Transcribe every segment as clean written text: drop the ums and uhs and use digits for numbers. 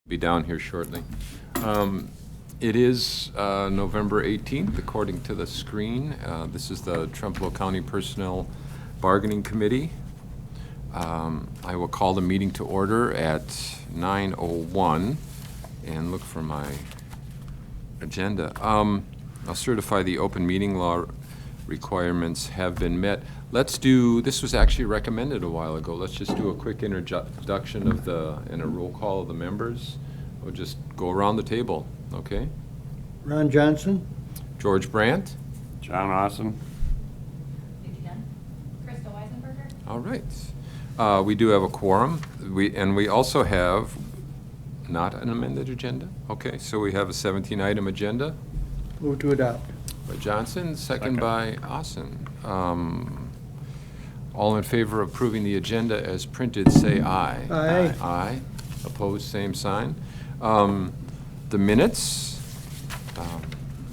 Be down here shortly. It is November 18th, according to the screen. This is the Trempealeau County Personnel Bargaining Committee. I will call the meeting to order at 9:01 and look for my agenda. I'll certify the open meeting law requirements have been met. Let's do, this was actually recommended a while ago. Let's just do a quick introduction of and a roll call of the members. We'll just go around the table, okay? Ron Johnson. George Brandt. John Austin. Crystal Weisenberger. All right. We do have a quorum. We also have not an amended agenda. Okay, so we have a 17-item agenda. Move to adopt. By Johnson, second by Austin. All in favor of approving the agenda as printed, say aye. Aye. Aye. Opposed, same sign. The minutes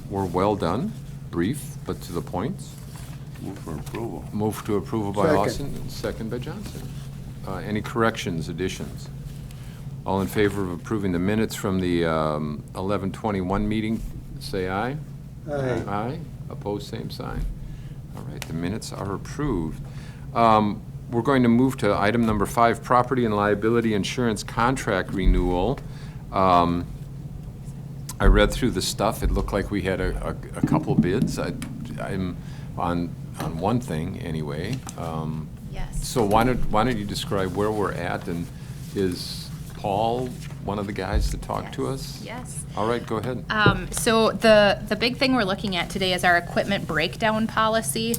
were well done, brief, but to the point. Move for approval. Move to approval by Second. Austin, and second by Johnson. Any corrections, additions? All in favor of approving the minutes from the 11/21 meeting, say aye. Aye. Aye. Opposed, same sign. All right, the minutes are approved. We're going to move to item number 5, property and liability insurance contract renewal. I read through the stuff. It looked like we had a couple bids. I'm on one thing anyway. Yes. So why don't you describe where we're at, and is Paul one of the guys to talk to us? Yes. All right, go ahead. So the big thing we're looking at today is our equipment breakdown policy.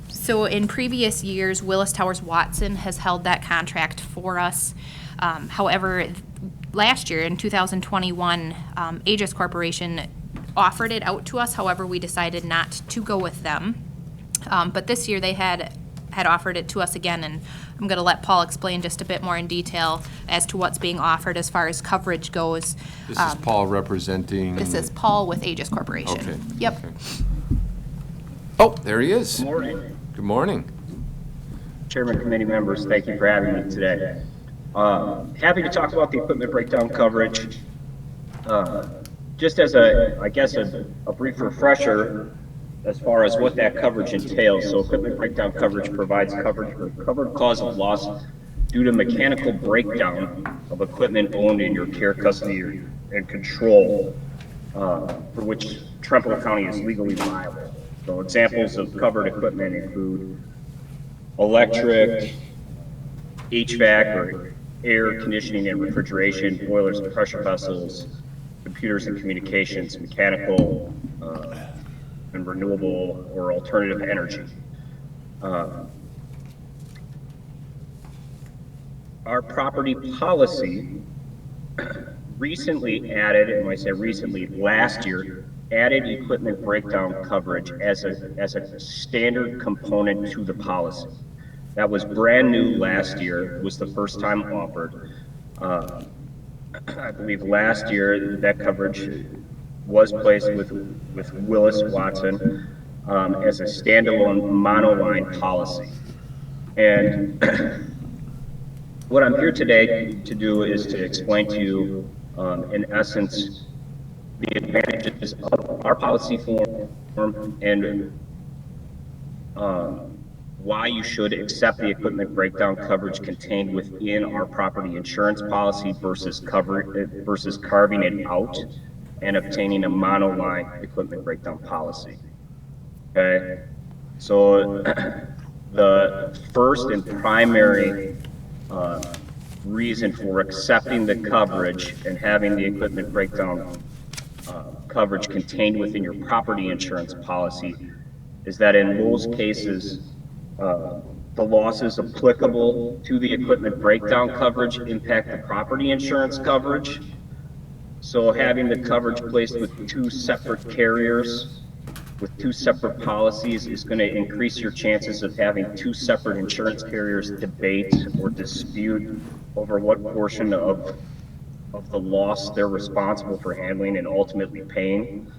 So in previous years, Willis Towers Watson has held that contract for us. However, last year in 2021, Aegis Corporation offered it out to us. However, we decided not to go with them. But this year they had offered it to us again, and I'm going to let Paul explain just a bit more in detail as to what's being offered as far as coverage goes. This is Paul representing? This is Paul with Aegis Corporation. Okay. Yep. Okay. Oh, there he is. Good morning. Good morning. Chairman, committee members, thank you for having me today. Happy to talk about the equipment breakdown coverage. Just as a brief refresher as far as what that coverage entails. So equipment breakdown coverage provides coverage for covered cause of loss due to mechanical breakdown of equipment owned in your care, custody, and control, for which Trempealeau County is legally liable. So examples of covered equipment include electric, HVAC or air conditioning and refrigeration, boilers and pressure vessels, computers and communications, mechanical, and renewable or alternative energy. Our property policy recently added, and when I say recently, last year, added equipment breakdown coverage as a standard component to the policy. That was brand new last year, was the first time offered. I believe last year that coverage was placed with Willis Watson as a standalone monoline policy. And what I'm here today to do is to explain to you, in essence, the advantages of our policy form and why you should accept the equipment breakdown coverage contained within our property insurance policy versus carving it out and obtaining a monoline equipment breakdown policy. Okay, so the first and primary reason for accepting the coverage and having the equipment breakdown coverage contained within your property insurance policy is that in most cases, the losses applicable to the equipment breakdown coverage impact the property insurance coverage. So having the coverage placed with 2 separate carriers, with 2 separate policies, is going to increase your chances of having 2 separate insurance carriers debate or dispute over what portion of the loss they're responsible for handling and ultimately paying.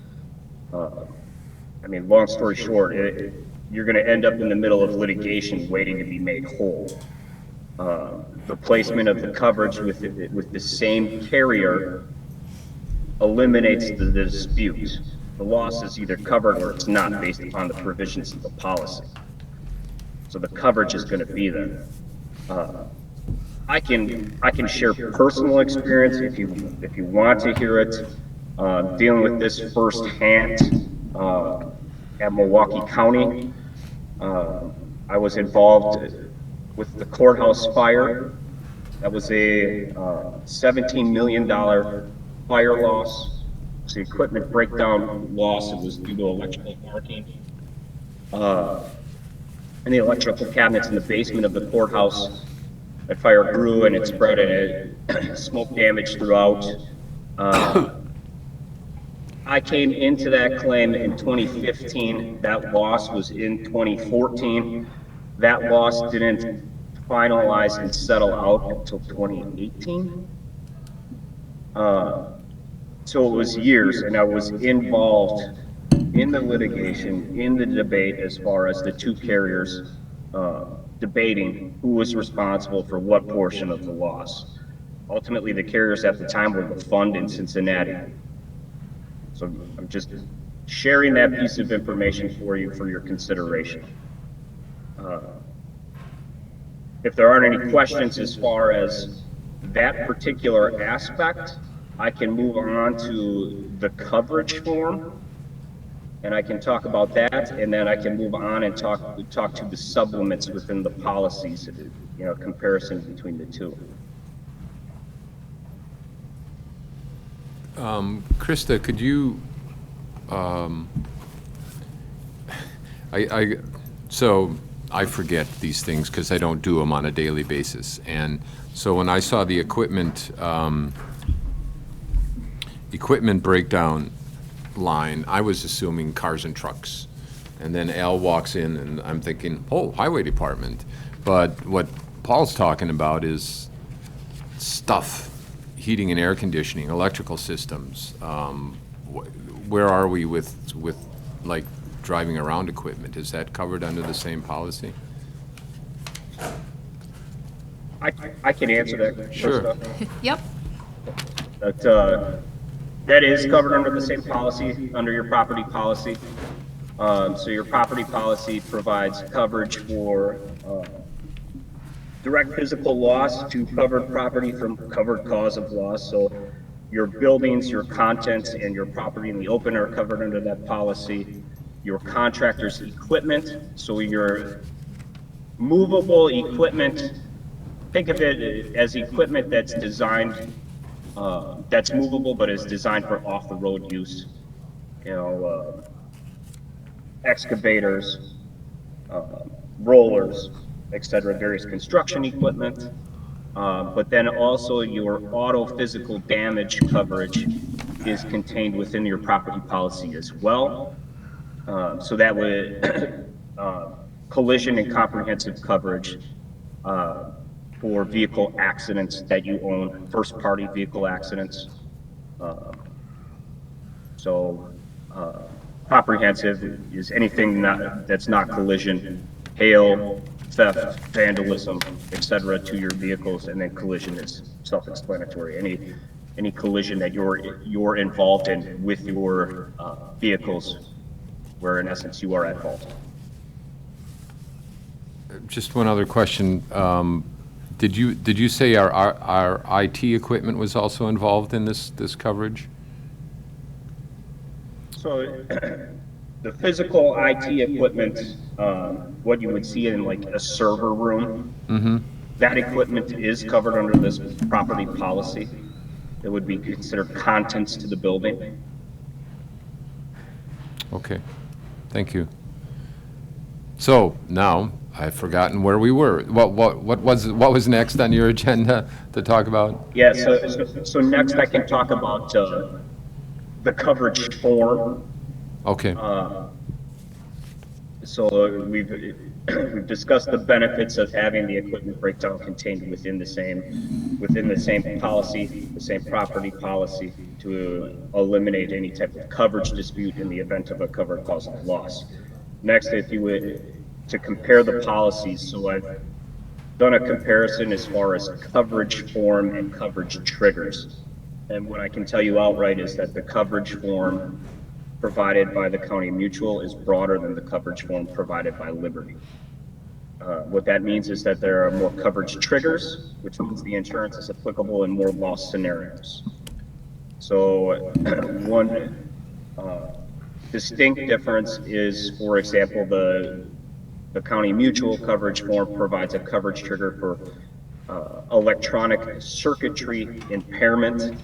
I mean, long story short, you're going to end up in the middle of litigation waiting to be made whole. The placement of the coverage with the same carrier eliminates the dispute. The loss is either covered or it's not based upon the provisions of the policy. So the coverage is going to be there. I can share personal experience if you want to hear it. Dealing with this firsthand at Milwaukee County. I was involved with the courthouse fire. That was a $17 million fire loss. It's the equipment breakdown loss. It was due to electrical marking. And the electrical cabinets in the basement of the courthouse. That fire grew and it spread and it smoke damage throughout. I came into that claim in 2015. That loss was in 2014. That loss didn't finalize and settle out until 2018. So it was years, and I was involved in the litigation, in the debate as far as the two carriers debating who was responsible for what portion of the loss. Ultimately, the carriers at the time were the fund in Cincinnati. So I'm just sharing that piece of information for you for your consideration. If there aren't any questions as far as that particular aspect, I can move on to the coverage form, and I can talk about that, and then I can move on and talk to the supplements within the policies, comparison between the two. Krista, could you, so I forget these things because I don't do them on a daily basis. And so when I saw the equipment breakdown line, I was assuming cars and trucks. And then Al walks in and I'm thinking, oh, highway department. But what Paul's talking about is stuff. Heating and air conditioning, electrical systems. Where are we with like driving around equipment? Is that covered under the same policy? I can answer that. Sure. Yep. That is covered under the same policy, under your property policy. So your property policy provides coverage for direct physical loss to covered property from covered cause of loss. So your buildings, your contents, and your property in the open are covered under that policy. Your contractor's equipment, so your movable equipment, think of it as equipment that's designed, that's movable but is designed for off-the-road use. Excavators, rollers, etc., various construction equipment, but then also your auto physical damage coverage is contained within your property policy as well. So that would collision and comprehensive coverage for vehicle accidents that you own, first-party vehicle accidents. Comprehensive is anything that's not collision, hail, theft, vandalism, etc., to your vehicles, and then collision is self-explanatory. Any collision that you're involved in with your vehicles, where in essence you are at fault. Just one other question. Did you say our IT equipment was also involved in this coverage? So the physical IT equipment, what you would see in like a server room, that equipment is covered under this property policy. It would be considered contents to the building. Okay, thank you. So now I've forgotten where we were. What was next on your agenda to talk about? Yeah. So next I can talk about the coverage form. Okay. So we've discussed the benefits of having the equipment breakdown contained within the same policy, the same property policy, to eliminate any type of coverage dispute in the event of a covered cause of loss. Next, if you would, to compare the policies, so done a comparison as far as coverage form and coverage triggers. And what I can tell you outright is that the coverage form provided by the county mutual is broader than the coverage form provided by Liberty. What that means is that there are more coverage triggers, which means the insurance is applicable in more loss scenarios. So one distinct difference is, for example, the county mutual coverage form provides a coverage trigger for electronic circuitry impairment.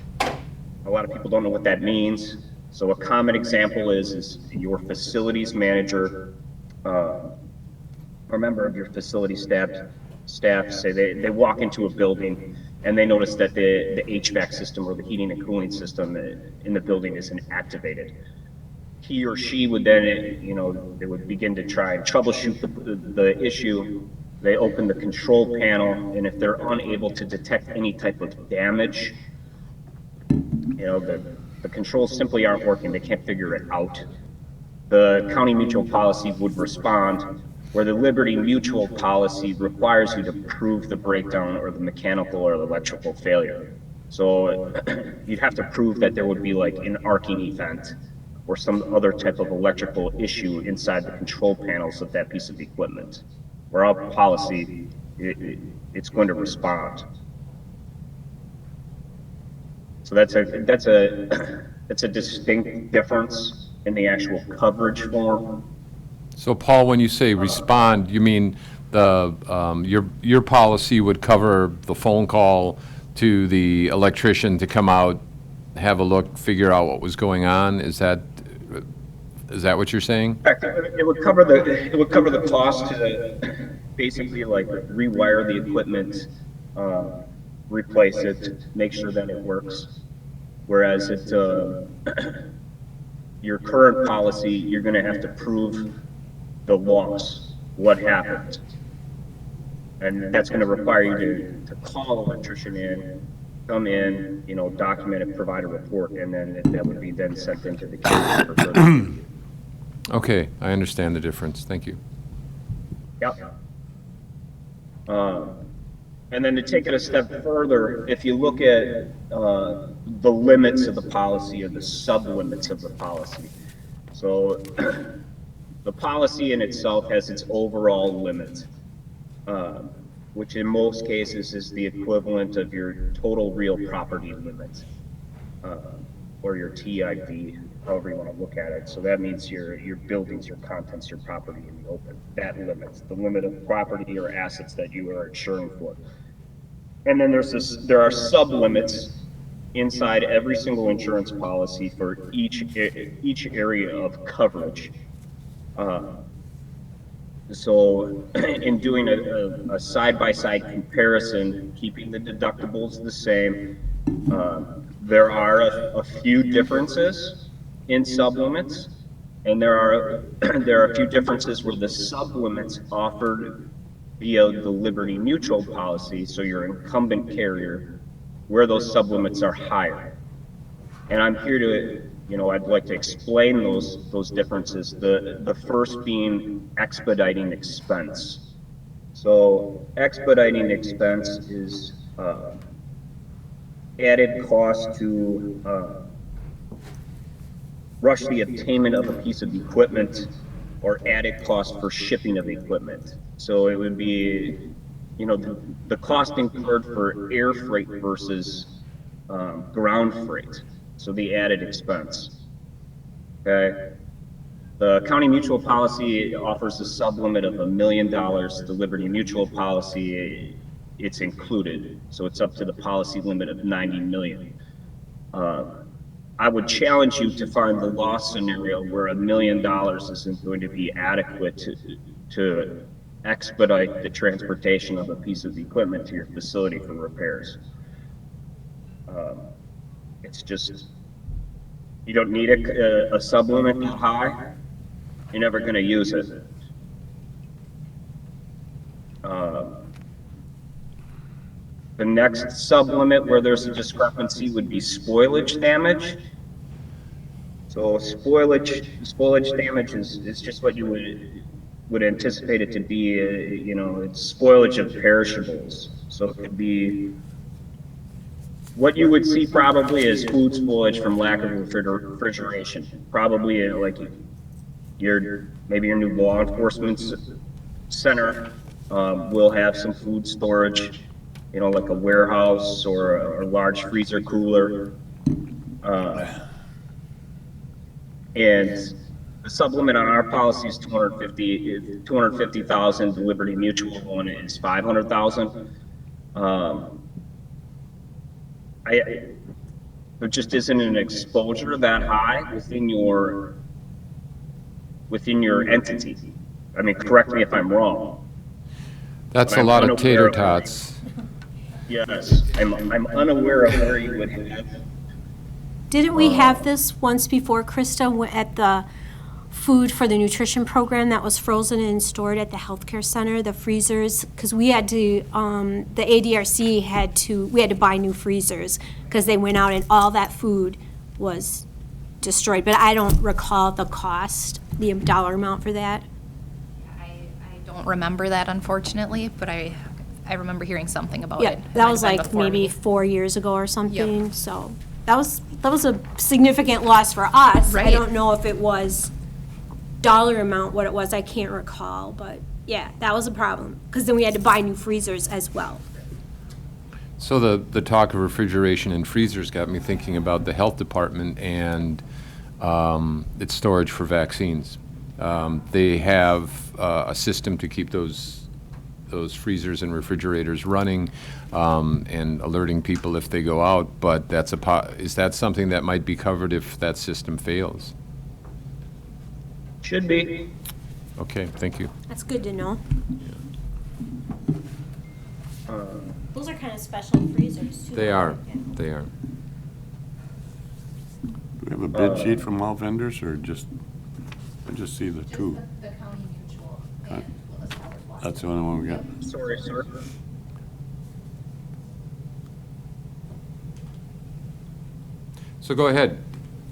A lot of people don't know what that means. So a common example is your facilities manager, or member of your facility staff say they walk into a building and they notice that the HVAC system or the heating and cooling system in the building isn't activated. He or she would then, they would begin to try and troubleshoot the issue. They open the control panel, and if they're unable to detect any type of damage, the controls simply aren't working. They can't figure it out. The county mutual policy would respond, where the Liberty mutual policy requires you to prove the breakdown or the mechanical or the electrical failure. So you'd have to prove that there would be like an arcing event or some other type of electrical issue inside the control panels of that piece of equipment. Where our policy, it's going to respond. So that's a distinct difference in the actual coverage form. So Paul, when you say respond, you mean your policy would cover the phone call to the electrician to come out, have a look, figure out what was going on? Is that what you're saying? In fact, it would cover the cost to basically like rewire the equipment, replace it, make sure that it works. Whereas your current policy, you're going to have to prove the loss, what happened. And that's going to require you to call an electrician in, come in, document it, provide a report, and then that would be then sent into the carrier for further review. Okay, I understand the difference. Thank you. Yep. And then to take it a step further, if you look at the limits of the policy or the sub-limits of the policy. So the policy in itself has its overall limit, which in most cases is the equivalent of your total real property limit, or your TIV, however you want to look at it. So that means your buildings, your contents, your property in the open. That limits the limit of property or assets that you are insuring for. And then there are sub-limits inside every single insurance policy for each area of coverage. So in doing a side-by-side comparison, keeping the deductibles the same, there are a few differences in sub-limits, and there are a few differences where the sub-limits offered via the Liberty Mutual policy, so your incumbent carrier, where those sub-limits are higher. And I'm here to, I'd like to explain those differences. The first being expediting expense. So expediting expense is added cost to rush the attainment of a piece of equipment or added cost for shipping of equipment. So it would be, the cost incurred for air freight versus ground freight. So the added expense. Okay. The county mutual policy offers a sublimit of $1 million. The Liberty Mutual policy, it's included. So it's up to the policy limit of 90 million. I would challenge you to find the loss scenario where $1 million isn't going to be adequate to expedite the transportation of a piece of equipment to your facility for repairs. It's just, you don't need a sublimit that high. You're never going to use it. The next sublimit where there's a discrepancy would be spoilage damage. So spoilage damage is just what you would would anticipate it to be, it's spoilage of perishables. So it could be, what you would see probably is food spoilage from lack of refrigeration. Probably like maybe your new law enforcement center will have some food storage, like a warehouse or a large freezer cooler. And the supplement on our policy is 250,000. The Liberty Mutual one is 500,000. There just isn't an exposure that high within your entity. I mean, correct me if I'm wrong. That's But a I'm lot of unaware tater of- tots. Yes, I'm unaware of where you would have. Didn't we have this once before, Krista, at the food for the nutrition program that was frozen and stored at the healthcare center, the freezers? Because we had to, the ADRC we had to buy new freezers because they went out and all that food was destroyed. But I don't recall the cost, the dollar amount for that. I don't remember that, unfortunately, but I remember hearing something about Yeah, it. It that might was have been like before maybe me. 4 years ago or something, so that was a significant loss for us. I Right. don't know if it was dollar amount, what it was, I can't recall, but yeah, that was a problem, because then we had to buy new freezers as well. So the talk of refrigeration and freezers got me thinking about the health department and its storage for vaccines. They have a system to keep those freezers and refrigerators running and alerting people if they go out, but is that something that might be covered if that system fails? Should be. Okay, thank you. That's good to know. Those are kind of special freezers, too. They are, Yeah. they are. Do we have a bid sheet from all vendors, or just, I just see the two? The county mutual and Willis Towers Watson. That's the only one we got. Sorry, sir. So go ahead,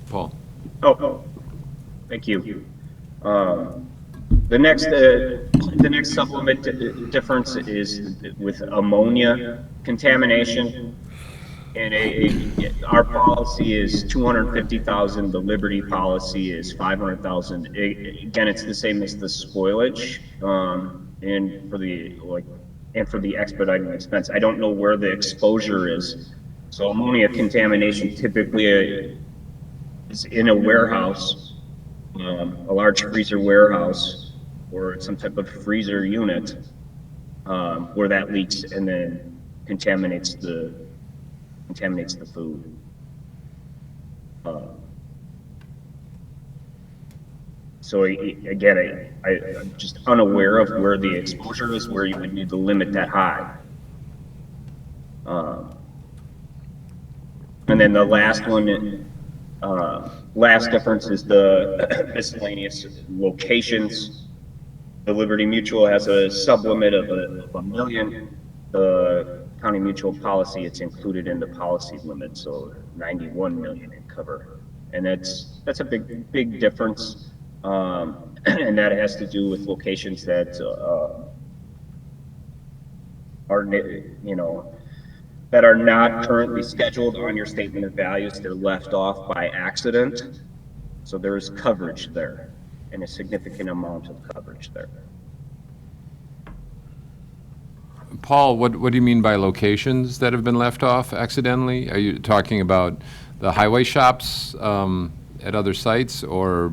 Paul. Oh, thank you. The next supplement difference is with ammonia contamination. And our policy is 250,000, the Liberty policy is 500,000. Again, it's the same as the spoilage, and for the expediting expense. I don't know where the exposure is. So ammonia contamination typically is in a warehouse, a large freezer warehouse, or some type of freezer unit, where that leaks and then contaminates the food. So again, I'm just unaware of where the exposure is, where you would need to limit that high. And then the last one, last difference is the miscellaneous locations. The Liberty Mutual has a sublimit of $1 million. The County Mutual policy, it's included in the policy limit, so 91 million in cover. And that's a big difference. And that has to do with locations that that are not currently scheduled on your statement of values. They're left off by accident. So there's coverage there, and a significant amount of coverage there. Paul, what do you mean by locations that have been left off accidentally? Are you talking about the highway shops at other sites, or?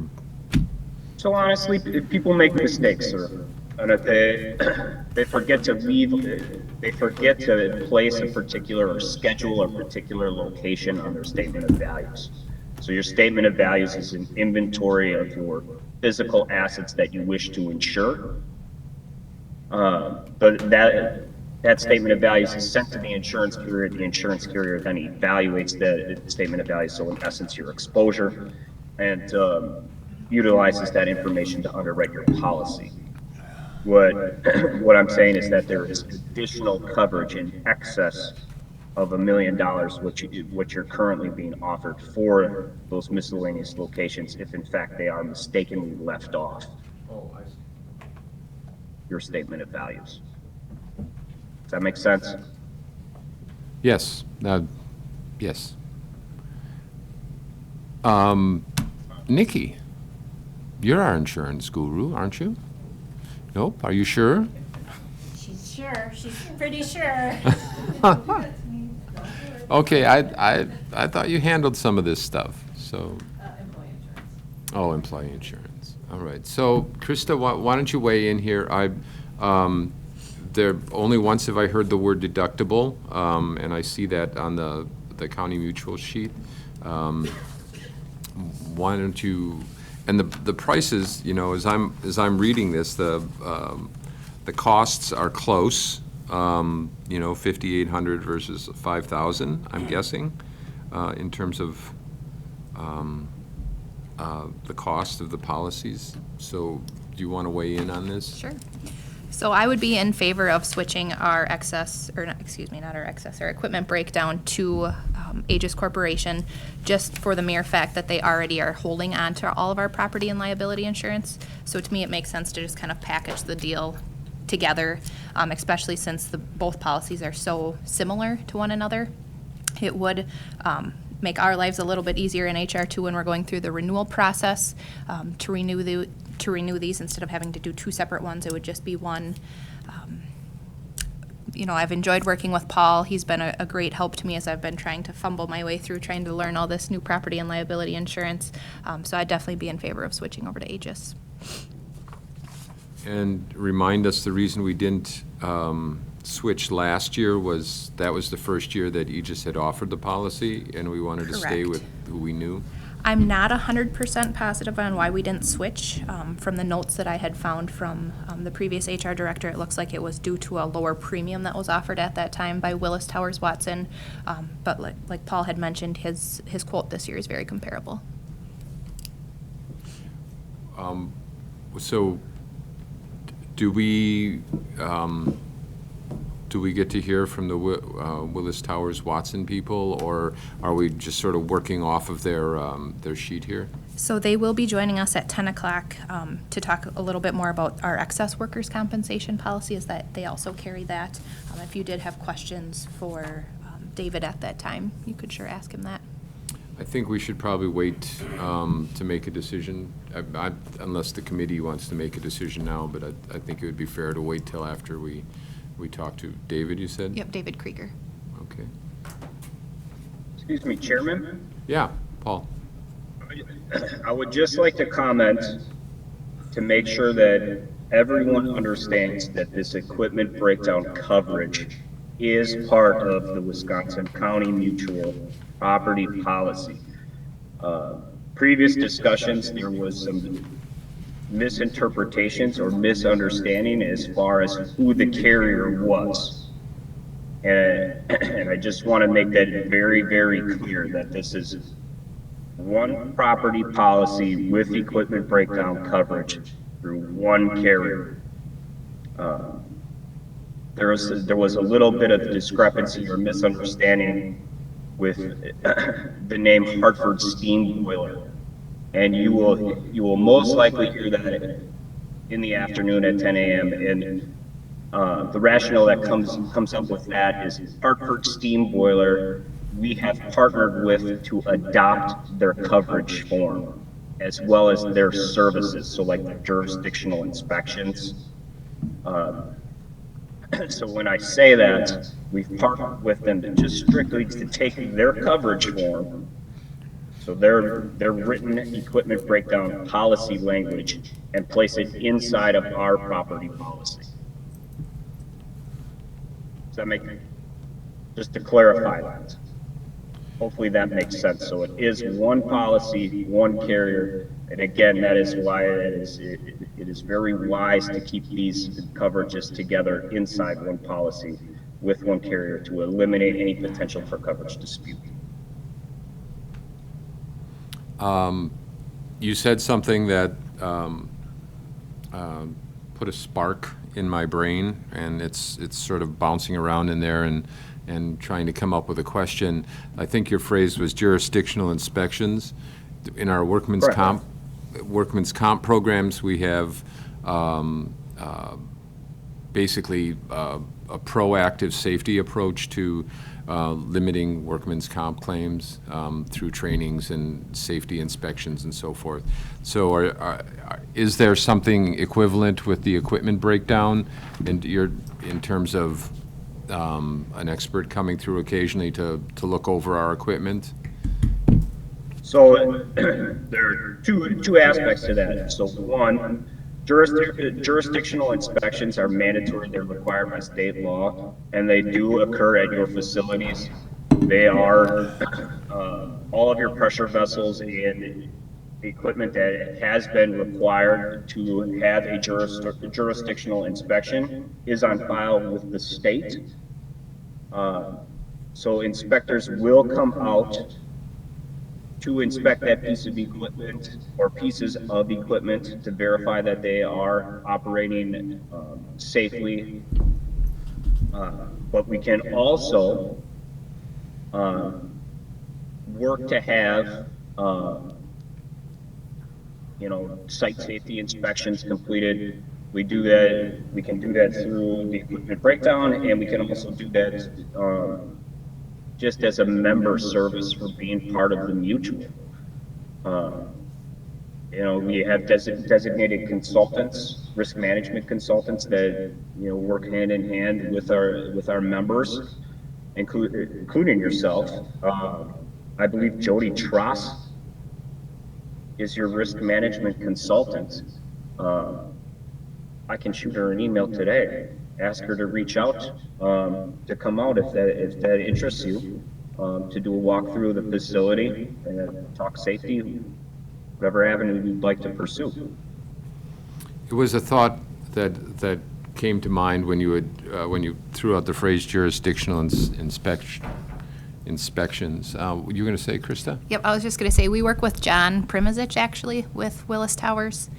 So honestly, people make mistakes, sir. And if they forget to place a particular or schedule a particular location on their statement of values. So your statement of values is an inventory of your physical assets that you wish to insure. But that statement of values is sent to the insurance carrier. The insurance carrier then evaluates the statement of values, so in essence, your exposure, and utilizes that information to underwrite your policy. What I'm saying is that there is additional coverage in excess of $1 million, which you're currently being offered for those miscellaneous locations, if in fact they are mistakenly left off. Oh, I see. your statement of values. Does that make sense? Yes, yes. Nikki, you're our insurance guru, aren't you? Nope, are you sure? She's sure, she's pretty sure. Okay, I thought you handled some of this stuff, so. Employee insurance. Oh, employee insurance. All right. So, Krista, why don't you weigh in here? There, only once have I heard the word deductible, and I see that on the county mutual sheet. Why don't you, and the prices, you know, as I'm reading this, the costs are close, you know, 5,800 versus 5,000, I'm guessing, in terms of the cost of the policies. So do you want to weigh in on this? Sure. So I would be in favor of switching our excess, or not, excuse me, not our excess, our equipment breakdown to Aegis Corporation, just for the mere fact that they already are holding on to all of our property and liability insurance. So to me, it makes sense to just kind of package the deal together, especially since both policies are so similar to one another. It would make our lives a little bit easier in HR2 when we're going through the renewal process. To renew these, instead of having to do two separate ones, it would just be one. You know, I've enjoyed working with Paul. He's been a great help to me as I've been trying to fumble my way through trying to learn all this new property and liability insurance. So I'd definitely be in favor of switching over to Aegis. And remind us, the reason we didn't switch last year was that was the first year that Aegis had offered the policy, and we wanted to stay Correct. with who we knew. I'm not 100% positive on why we didn't switch. From the notes that I had found from the previous HR director, it looks like it was due to a lower premium that was offered at that time by Willis Towers Watson. But like Paul had mentioned, his quote this year is very comparable. So do we get to hear from the Willis Towers Watson people, or are we just sort of working off of their sheet here? So they will be joining us at 10 o'clock to talk a little bit more about our excess workers' compensation policy, is that they also carry that. If you did have questions for David at that time, you could sure ask him that. I think we should probably wait to make a decision, unless the committee wants to make a decision now, but I think it would be fair to wait till after we talk to David, you said? Yep, David Krieger. Okay. Excuse me, Chairman? Yeah, Paul. I would just like to comment to make sure that everyone understands that this equipment breakdown coverage is part of the Wisconsin County Mutual Property Policy. Previous discussions, there was some misinterpretations or misunderstanding as far as who the carrier was. And I just want to make that very, very clear that this is one property policy with equipment breakdown coverage through one carrier. There was a little bit of discrepancy or misunderstanding with the name Hartford Steam Boiler. And you will most likely hear that in the afternoon at 10 a.m. And the rationale that comes up with that is Hartford Steam Boiler, we have partnered with to adopt their coverage form as well as their services, so like the jurisdictional inspections. So when I say that, we've partnered with them to just strictly to take their coverage form, so their written equipment breakdown policy language, and place it inside of our property policy. Does that make, just to clarify that? Hopefully that makes sense. So it is one policy, one carrier, and again, that is why it is very wise to keep these coverages together inside one policy with one carrier to eliminate any potential for coverage dispute. You said something that put a spark in my brain, and it's sort of bouncing around in there and trying to come up with a question. I think your phrase was jurisdictional inspections. In our workman's comp programs, we have basically a proactive safety approach to limiting workman's comp claims through trainings and safety inspections and so forth. So is there something equivalent with the equipment breakdown in terms of an expert coming through occasionally to look over our equipment? So there are two aspects to that. So one, jurisdictional inspections are mandatory. They're required by state law, and they do occur at your facilities. They are all of your pressure vessels and equipment that has been required to have a jurisdictional inspection is on file with the state. So inspectors will come out to inspect that piece of equipment or pieces of equipment to verify that they are operating safely. But we can also work to have site safety inspections completed. We do that. We can do that through the equipment breakdown, and we can also do that just as a member service for being part of the mutual. We have designated consultants, risk management consultants that work hand in hand with our members, including yourself. I believe Jody Tross is your risk management consultant. I can shoot her an email today. Ask her to reach out to come out if that interests you, to do a walk through the facility and talk safety, whatever avenue you'd like to pursue. It was a thought that came to mind when you threw out the phrase jurisdictional inspections. Were you going to say, Krista? Yep, I was just going to say, we work with John Primazich, actually, with Willis Towers.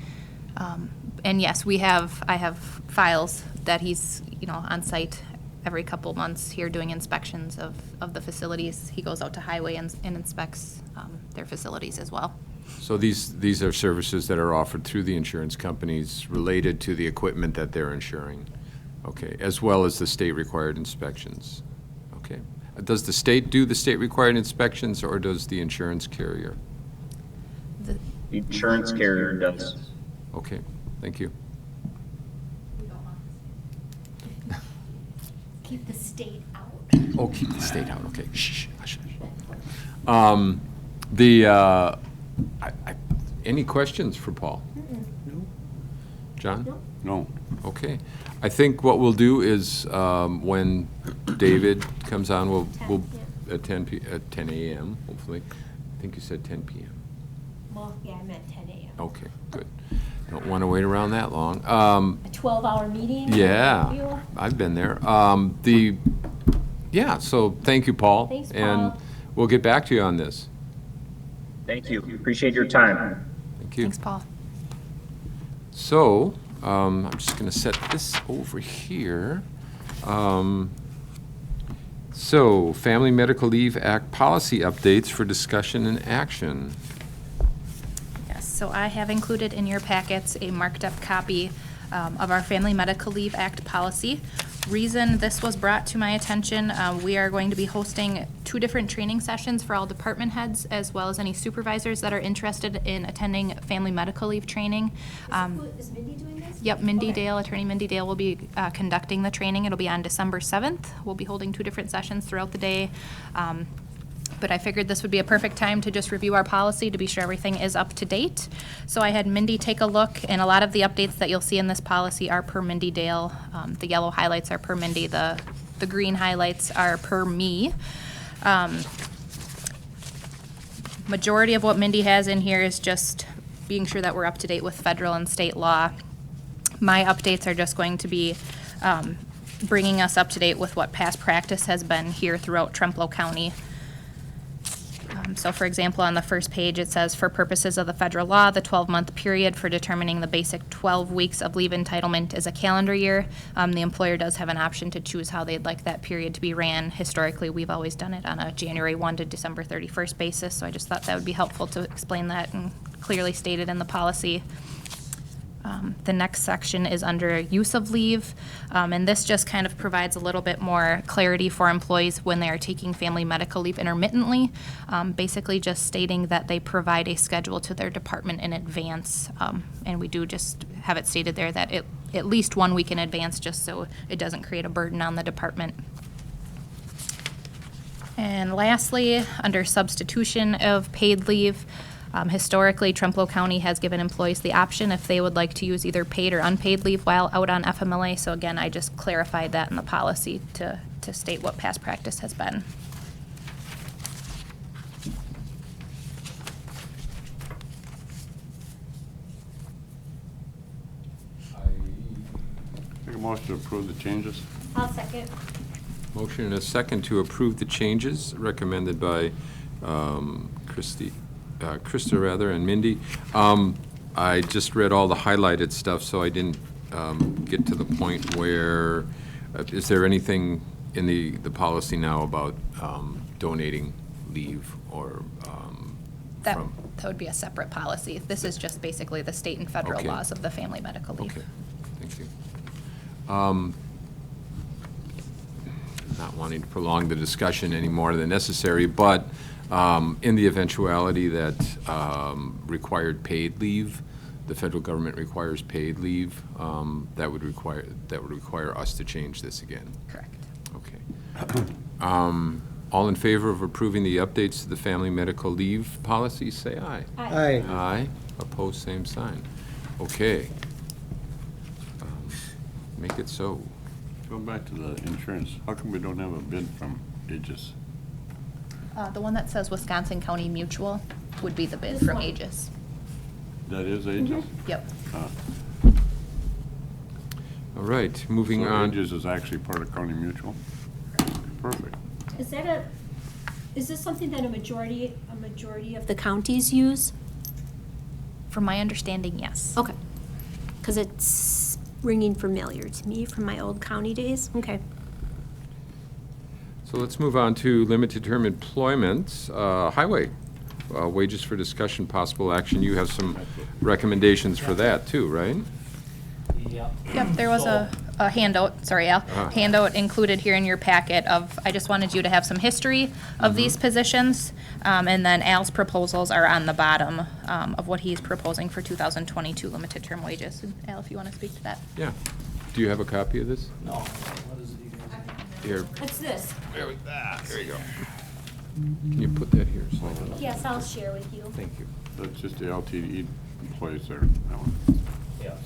And yes, I have files that he's, on site every couple months here doing inspections of the facilities. He goes out to highway and inspects their facilities as well. So these are services that are offered through the insurance companies related to the equipment that they're insuring, okay, as well as the state-required inspections, okay. Does the state do the state-required inspections, or does the insurance carrier? The insurance carrier does. Okay, thank you. Keep the state out. Oh, keep the state out, okay. Shh, hush, hush. Any questions for Paul? No? John? No. Okay. I think what we'll do is, when David comes on, we'll at 10 a.m., hopefully. I think you said 10 p.m. Well, yeah, I meant 10 a.m. Okay, good. Don't want to wait around that long. A 12-hour meeting? Yeah, I've been there. So thank you, Paul. Thanks, And Paul. we'll get back to you on this. Thank you. Appreciate your time. Thank you. Thanks, Paul. So, I'm just going to set this over here. So, Family Medical Leave Act policy updates for discussion and action. Yes, so I have included in your packets a marked up copy of our Family Medical Leave Act policy. Reason this was brought to my attention, we are going to be hosting 2 different training sessions for all department heads, as well as any supervisors that are interested in attending family medical leave training. Is Mindy doing this? Yep, Mindy Okay. Dale, Attorney Mindy Dale will be conducting the training. It'll be on December 7th. We'll be holding 2 different sessions throughout the day. But I figured this would be a perfect time to just review our policy to be sure everything is up to date. So I had Mindy take a look, and a lot of the updates that you'll see in this policy are per Mindy Dale. The yellow highlights are per Mindy. The green highlights are per me. Majority of what Mindy has in here is just being sure that we're up to date with federal and state law. My updates are just going to be bringing us up to date with what past practice has been here throughout Trempealeau County. So for example, on the first page, it says, for purposes of the federal law, the 12-month period for determining the basic 12 weeks of leave entitlement is a calendar year. The employer does have an option to choose how they'd like that period to be ran. Historically, we've always done it on a January 1 to December 31st basis, so I just thought that would be helpful to explain that and clearly stated in the policy. The next section is under use of leave, and this just kind of provides a little bit more clarity for employees when they are taking family medical leave intermittently. Basically just stating that they provide a schedule to their department in advance, and we do just have it stated there that at least 1 week in advance, just so it doesn't create a burden on the department. And lastly, under substitution of paid leave, historically, Trempealeau County has given employees the option if they would like to use either paid or unpaid leave while out on FMLA. So again, I just clarified that in the policy to state what past practice has been. Make a motion to approve the changes. I'll second. Motion and a second to approve the changes recommended by Krista and Mindy. I just read all the highlighted stuff, so I didn't get to the point where, is there anything in the policy now about donating leave or That from? would be a separate policy. This is just basically the state and federal Okay. laws of the family medical leave. Okay, thank you. Not wanting to prolong the discussion any more than necessary, but in the eventuality that required paid leave, the federal government requires paid leave, that would require us to change this again. Correct. Okay. All in favor of approving the updates to the family medical leave policy, say aye. Aye. Aye. Opposed, same sign. Okay. Make it so. Going back to the insurance, how come we don't have a bid from Aegis? The one that says Wisconsin County Mutual would be the bid from Aegis. That is Aegis? Yep. All right, moving So on. Aegis is actually part of County Mutual? Perfect. Is this something that a majority of the counties use? From my understanding, yes. Okay. Because it's ringing familiar to me from my old county days. Okay. So let's move on to limited term employment, highway, wages for discussion, possible action. You have some recommendations for that too, right? Yep. Yep, there was a handout, sorry Al, handout included here in your packet of, I just wanted you to have some history of these positions. And then Al's proposals are on the bottom of what he's proposing for 2022 limited term wages. And Al, if you want to speak to that. Yeah. Do you have a copy of this? No. What is it you guys? Here, What's this? there you go. Can you put that here? So I can- Yes, I'll share with you. Thank you. That's just the LTE employees there, that one. Yes.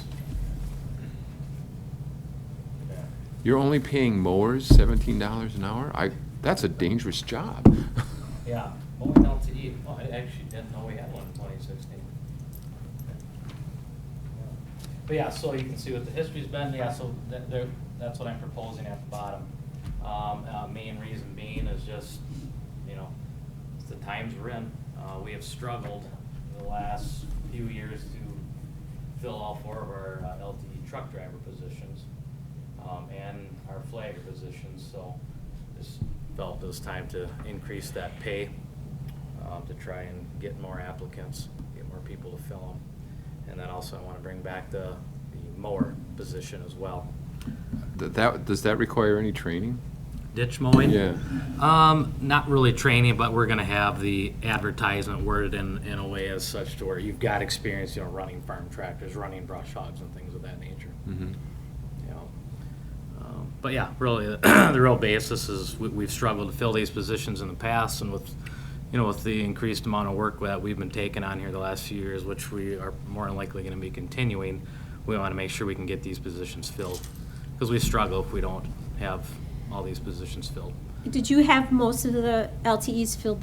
Yeah. You're only paying mowers $17 an hour? That's a dangerous job. Yeah, mowing down to eat. Well, I actually didn't know we had one in 2016. But yeah, so you can see what the history's been. Yeah, so that's what I'm proposing at the bottom. Main reason being is just, it's the times we're in. We have struggled the last few years to fill all 4 of our LTE truck driver positions and our flagger positions. So just felt it was time to increase that pay to try and get more applicants, get more people to fill them. And then also I want to bring back the mower position as well. Does that require any training? Ditch mowing? Yeah. Not really training, but we're gonna have the advertisement worded in a way as such to where you've got experience, running farm tractors, running brush hogs and things of that nature. Mm-hmm. But yeah, really, the real basis is we've struggled to fill these positions in the past, and with the increased amount of work that we've been taking on here the last few years, which we are more than likely gonna be continuing, we wanna make sure we can get these positions filled. Because we struggle if we don't have all these positions filled. Did you have most of the LTEs filled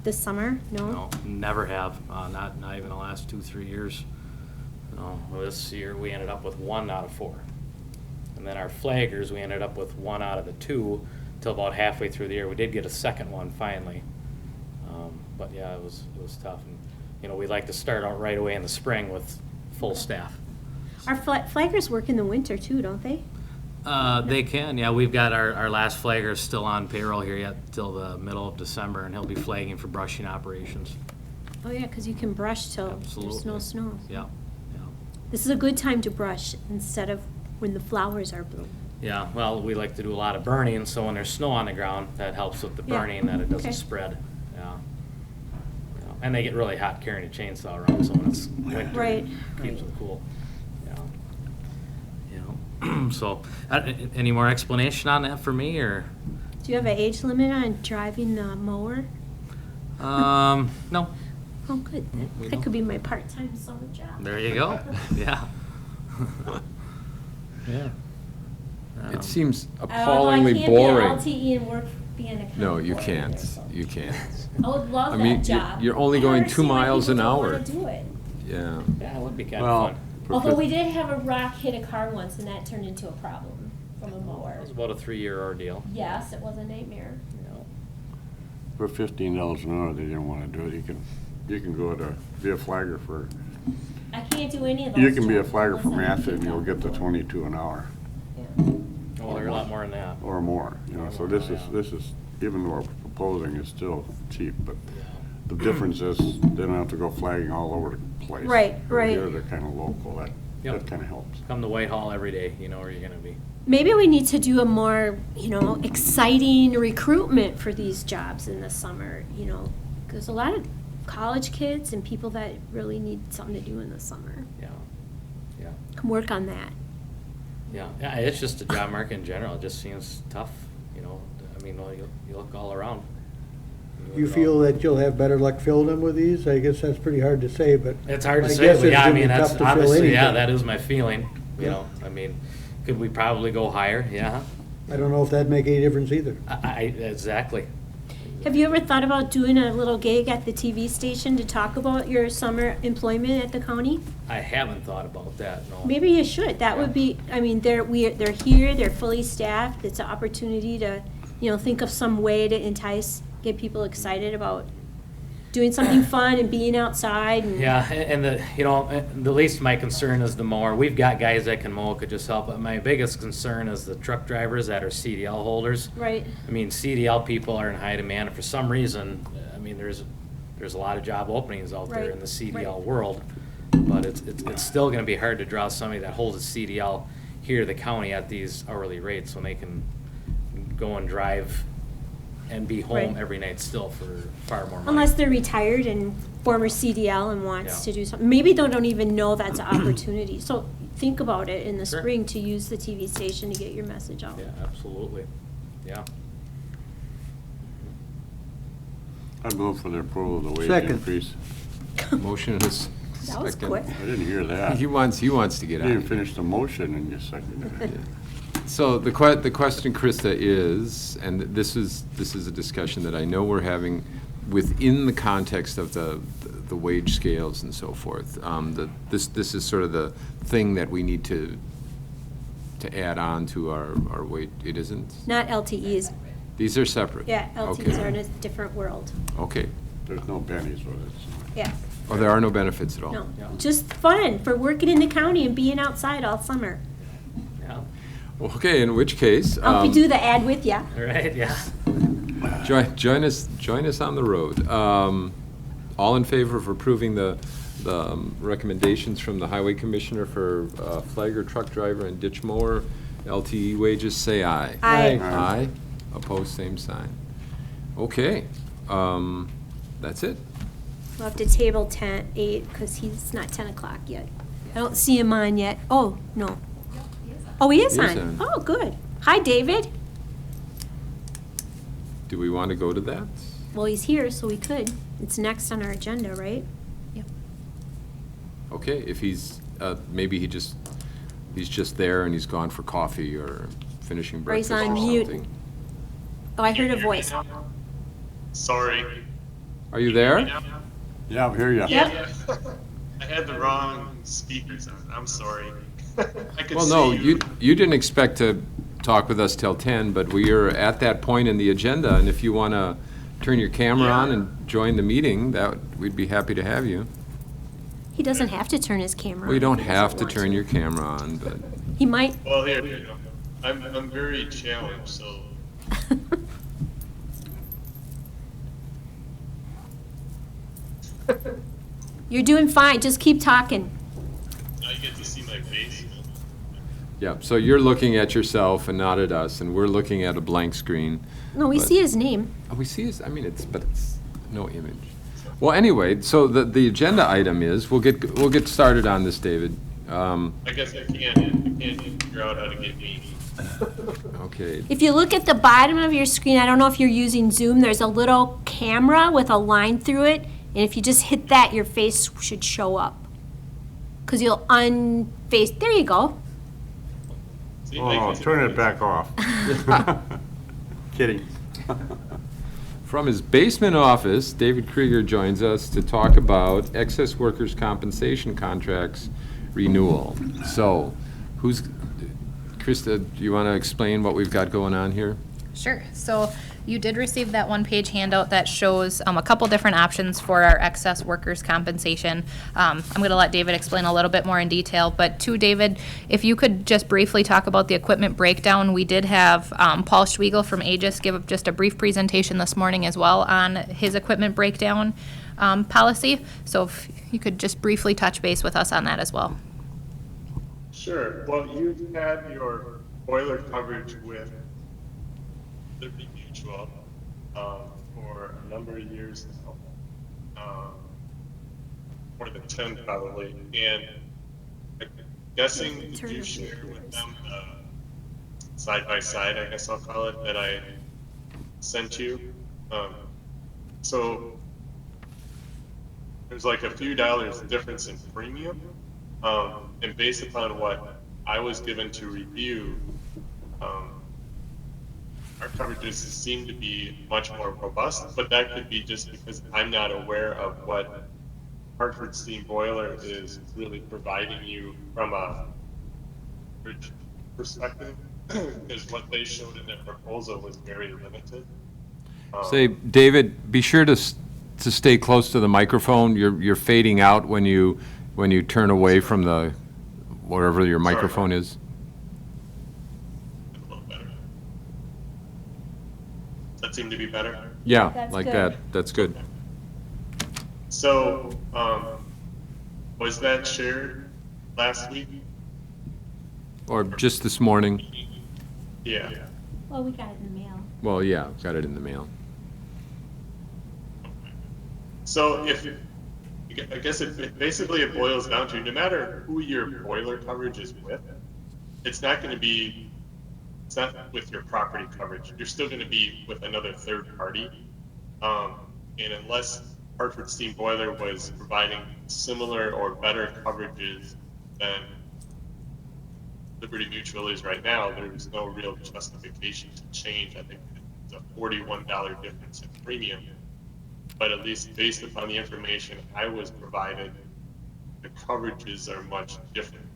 this summer? No? No, never have, not even the last 2-3 years. No, this year we ended up with 1 out of 4. And then our flaggers, we ended up with 1 out of the 2 till about halfway through the year. We did get a second one finally. But yeah, it was tough. And, we'd like to start out right away in the spring with full staff. Our flaggers work in the winter too, don't they? They can, yeah. We've got our last flagger still on payroll here yet till the middle of December, and he'll be flagging for brushing operations. Oh, yeah, because you can brush till there's Absolutely. no snow. Yeah, yeah. This is a good time to brush instead of when the flowers are blooming. Yeah, well, we like to do a lot of burning, so when there's snow on the ground, that helps with the Yeah, burning, that it doesn't okay. spread, yeah. Yeah, and they get really hot carrying a chainsaw around, so when it's winter, Right, it keeps right. them cool, yeah. You know, so, any more explanation on that for me, or? Do you have an age limit on driving the mower? No, Oh, good. we That don't. could be my part-time summer job. there you go, yeah. Yeah. It seems Although appallingly I can't boring. be an LTE and work being a No, county you coordinator, can't. so. You can't. I would love I mean, that you- job. you're only I going don't 2 see why miles people an don't wanna hour. do it. Yeah. Yeah, it would be kind Well, of fun. for Although fif- we did have a rock hit a car once and that turned into a problem from a mower. It was about a 3-year ordeal. Yes, it was a nightmare. For $15 an hour, they didn't wanna do it. You can go to, be a flagger for, I can't do any of those. you can be a jobs flagger for unless I'm Massa and you'll get the picked up. 22 an hour Yeah. Oh, they're a lot more than that. or more, you know, so this is, even though we're proposing, is still cheap, but the difference is they don't have to go flagging all over the place. Right, right. Here, they're kinda local, that Yep. kinda helps. Come to Whitehall every day, you know where you're gonna be. Maybe we need to do a more, exciting recruitment for these jobs in the summer, because a lot of college kids and people that really need something to do in the summer Yeah, yeah, can work on that. yeah. Yeah, it's just the job market in general, it just seems tough, I mean, you look all around. You feel that you'll have better luck filling them with these? I guess that's pretty hard to say, but. It's hard to my say, guess but is yeah, I it'll be mean, that's tough to fill obviously, yeah, anything. that is my feeling, Yeah. I mean, could we probably go higher? Yeah, I don't know if that'd make any difference either. exactly. Have you ever thought about doing a little gig at the TV station to talk about your summer employment at the county? I haven't thought about that, no. Maybe you should. That would be, they're here, they're fully staffed. It's an opportunity to, think of some way to entice, get people excited about doing something fun and being outside and. Yeah, and the least of my concern is the mower. We've got guys that can mow, could just help, but my biggest concern is the truck drivers that are CDL holders. Right. I mean, CDL people are in high demand, and for some reason, I mean, there's a lot of job openings out there Right, in the CDL right. world, but it's still gonna be hard to draw somebody that holds a CDL here to the county at these hourly rates when they can go and drive and be home Right. every night still for far more money. Unless they're retired and former CDL and wants Yeah. to do something. Maybe they don't even know that's an opportunity. So think about it in the Sure. spring to use the TV station to get your message out. Yeah, absolutely, yeah. I'd move for the approval of the wage Second. increase. Motion is That was second. quick. I didn't hear that. He You wants to get didn't out. finish the motion and you seconded it. So the question, Krista, is, and this is a discussion that I know we're having within the context of the wage scales and so forth. This is sort of the thing that we need to add on to our wage. It isn't? Not LTEs. These are separate? Yeah, LTEs Okay. are in a different world. Okay. There's no pennies with it. so. Yeah, Oh, there are no benefits at all? no, just fun for working in the county and being outside all summer. Yeah, Okay, in which case. I'll do the ad with ya. right, yeah. Join us on the road. All in favor of approving the recommendations from the Highway Commissioner for flagger, truck driver, and ditch mower LTE wages, say aye. Aye. Aye. Opposed, same sign. Okay, that's it. We'll have to table 8, because he's not 10 o'clock yet. I don't see him on yet. Oh, no. Oh, he is He is on. on. Oh, good. Hi, David. Do we want to go to that? Well, he's here, so we could. It's next on our agenda, right? Okay, if he's, maybe he's just there and he's gone for coffee or finishing Or he's breakfast or on mute. something. Oh, I heard a voice. Sorry. Are you there? Yeah, I hear ya. Yep. I had the wrong speakers on. I'm sorry. I could Well, see no, you. you didn't expect to talk with us till 10, but we are at that point in the agenda, and if you want to turn your camera on and join the meeting, we'd be happy to have you. He doesn't have to turn his camera on. We if don't he have doesn't to want turn your camera on, but He might. Well, here you go. I'm very challenged, so You're doing fine. Just keep talking. I get to my basement. Yeah, so you're looking at yourself and not at us, and we're looking at a blank screen. No, we But- see his name. Oh, we see his, I mean, but it's no image. Well, anyway, so the agenda item is, we'll get started on this, David. I guess I can't figure out how to get me. Okay, If you look at the bottom of your screen, I don't know if you're using Zoom, there's a little camera with a line through it, and if you just hit that, your face should show up. Because you'll unface, there you go. See, Oh, turn it back off. Kidding. from his basement office, David Krieger joins us to talk about excess workers' compensation contracts renewal. So, Krista, do you want to explain what we've got going on here? Sure. So you did receive that one-page handout that shows a couple different options for our excess workers' compensation. I'm going to let David explain a little bit more in detail, but to David, if you could just briefly talk about the equipment breakdown. We did have Paul Schwiegel from Aegis give just a brief presentation this morning as well on his equipment breakdown policy. So if you could just briefly touch base with us on that as well. Sure. Well, you've had your boiler coverage with Liberty Mutual for a number of years now, more than 10 probably, and I'm guessing that you share with them side by side, I guess I'll call it, that I sent you. So there's like a few dollars difference in premium. And based upon what I was given to review, our coverages seem to be much more robust, but that could be just because I'm not aware of what Hartford Steam Boiler is really providing you from a coverage perspective, because what they showed in their proposal was very limited. Say, David, be sure to stay close to the microphone. You're fading out when you turn away from the, wherever your microphone is. A little better. Does that seem to be better? Yeah, That's like good. that. That's good. So, was that shared last week? Or just this morning. Yeah. Well, we got it in the mail. Well, yeah, got it in the mail. So I guess it basically it boils down to, no matter who your boiler coverage is with, it's not with your property coverage. You're still gonna be with another third party. And unless Hartford Steam Boiler was providing similar or better coverages than Liberty Mutual is right now, there's no real justification to change. I think it's a $41 difference in premium. But at least based upon the information I was provided, the coverages are much different.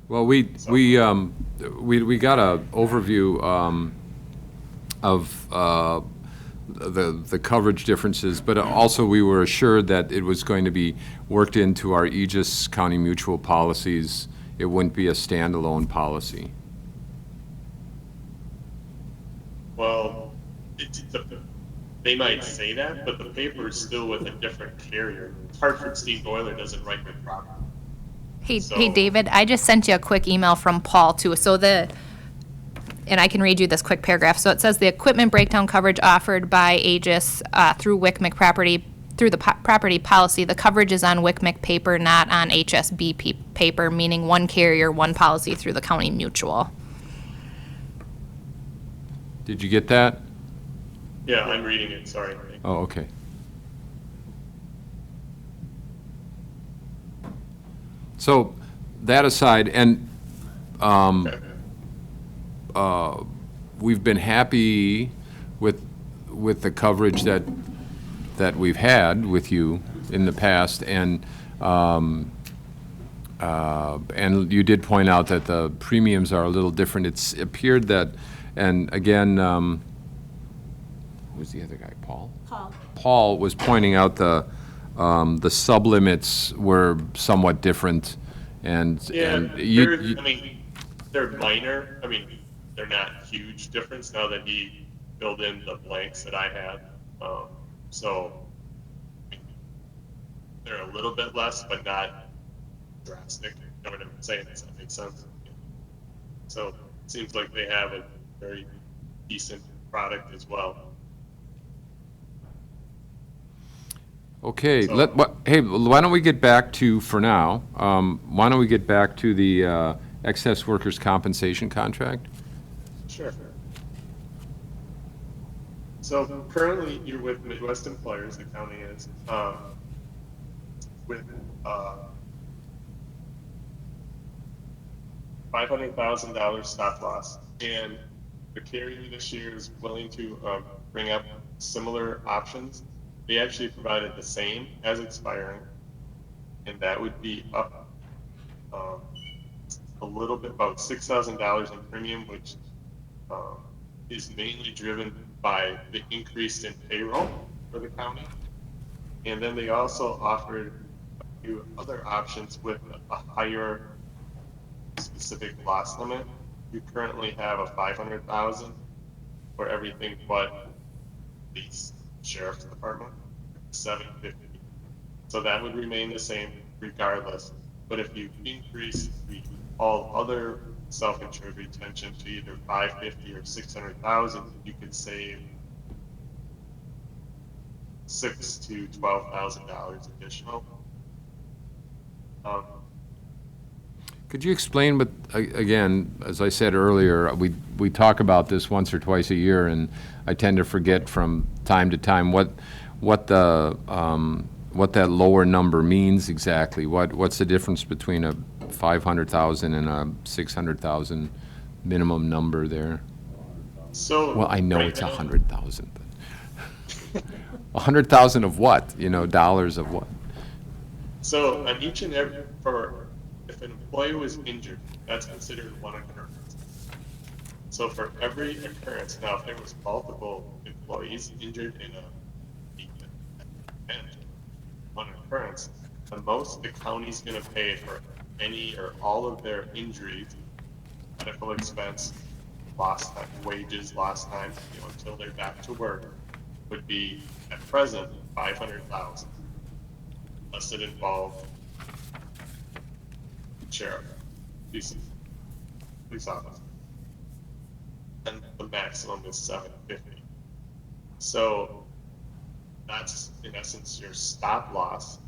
Well, we got a overview of the coverage differences, but also we were assured that it was going to be worked into our Aegis County Mutual policies. It wouldn't be a standalone policy. Well, they might say that, but the paper is still with a different carrier. Hartford Steam Boiler doesn't write their property. Hey, So- hey, David, I just sent you a quick email from Paul too. So and I can read you this quick paragraph. So it says the equipment breakdown coverage offered by Aegis through WCMIC property, through the property policy, the coverage is on WCMIC paper, not on HSB paper, meaning one carrier, one policy through the county mutual. Did you get that? Yeah, I'm reading it, sorry. Oh, okay. So, that aside, and we've been happy with the coverage that we've had with you in the past, and you did point out that the premiums are a little different. It's appeared that, and again, who was the other guy, Paul? Paul was pointing out the sublimits were somewhat different, and Yeah, you I mean, they're minor. I mean, they're not huge difference now that he filled in the blanks that I had. So I mean, they're a little bit less, but not drastic. know what I'm saying? Does that make sense? So it seems like they have a very decent product as well. Okay, So- hey, why don't we get back to, for now, why don't we get back to the excess workers' compensation contract? Sure. So currently, you're with Midwest Employers, the county is, with $500,000 stop loss. And the carrier this year is willing to bring up similar options. They actually provided the same as expiring, and that would be up a little bit, about $6,000 in premium, which is mainly driven by the increase in payroll for the county. And then they also offered a few other options with a higher specific loss limit. You currently have a 500,000 for everything but the sheriff's department, 750. So that would remain the same regardless. But if you increase all other self-insured retention to either 550 or 600,000, you could save $6,000 to $12,000 additional. Could you explain, but again, as I said earlier, we talk about this once or twice a year, and I tend to forget from time to time what that lower number means exactly. What's the difference between a 500,000 and a 600,000 minimum number there? So Well, I know right it's now- 100,000. 100,000 of what? Dollars of what? So on each and every, if an employee was injured, that's considered one occurrence. So for every occurrence, now if there was multiple employees injured in a event, one occurrence, the most the county's gonna pay for any or all of their injuries, medical expense, lost time, wages, lost time, until they're back to work, would be at present 500,000. Unless it involved sheriff, police officer. And the maximum is 750. So that's in essence your stop loss,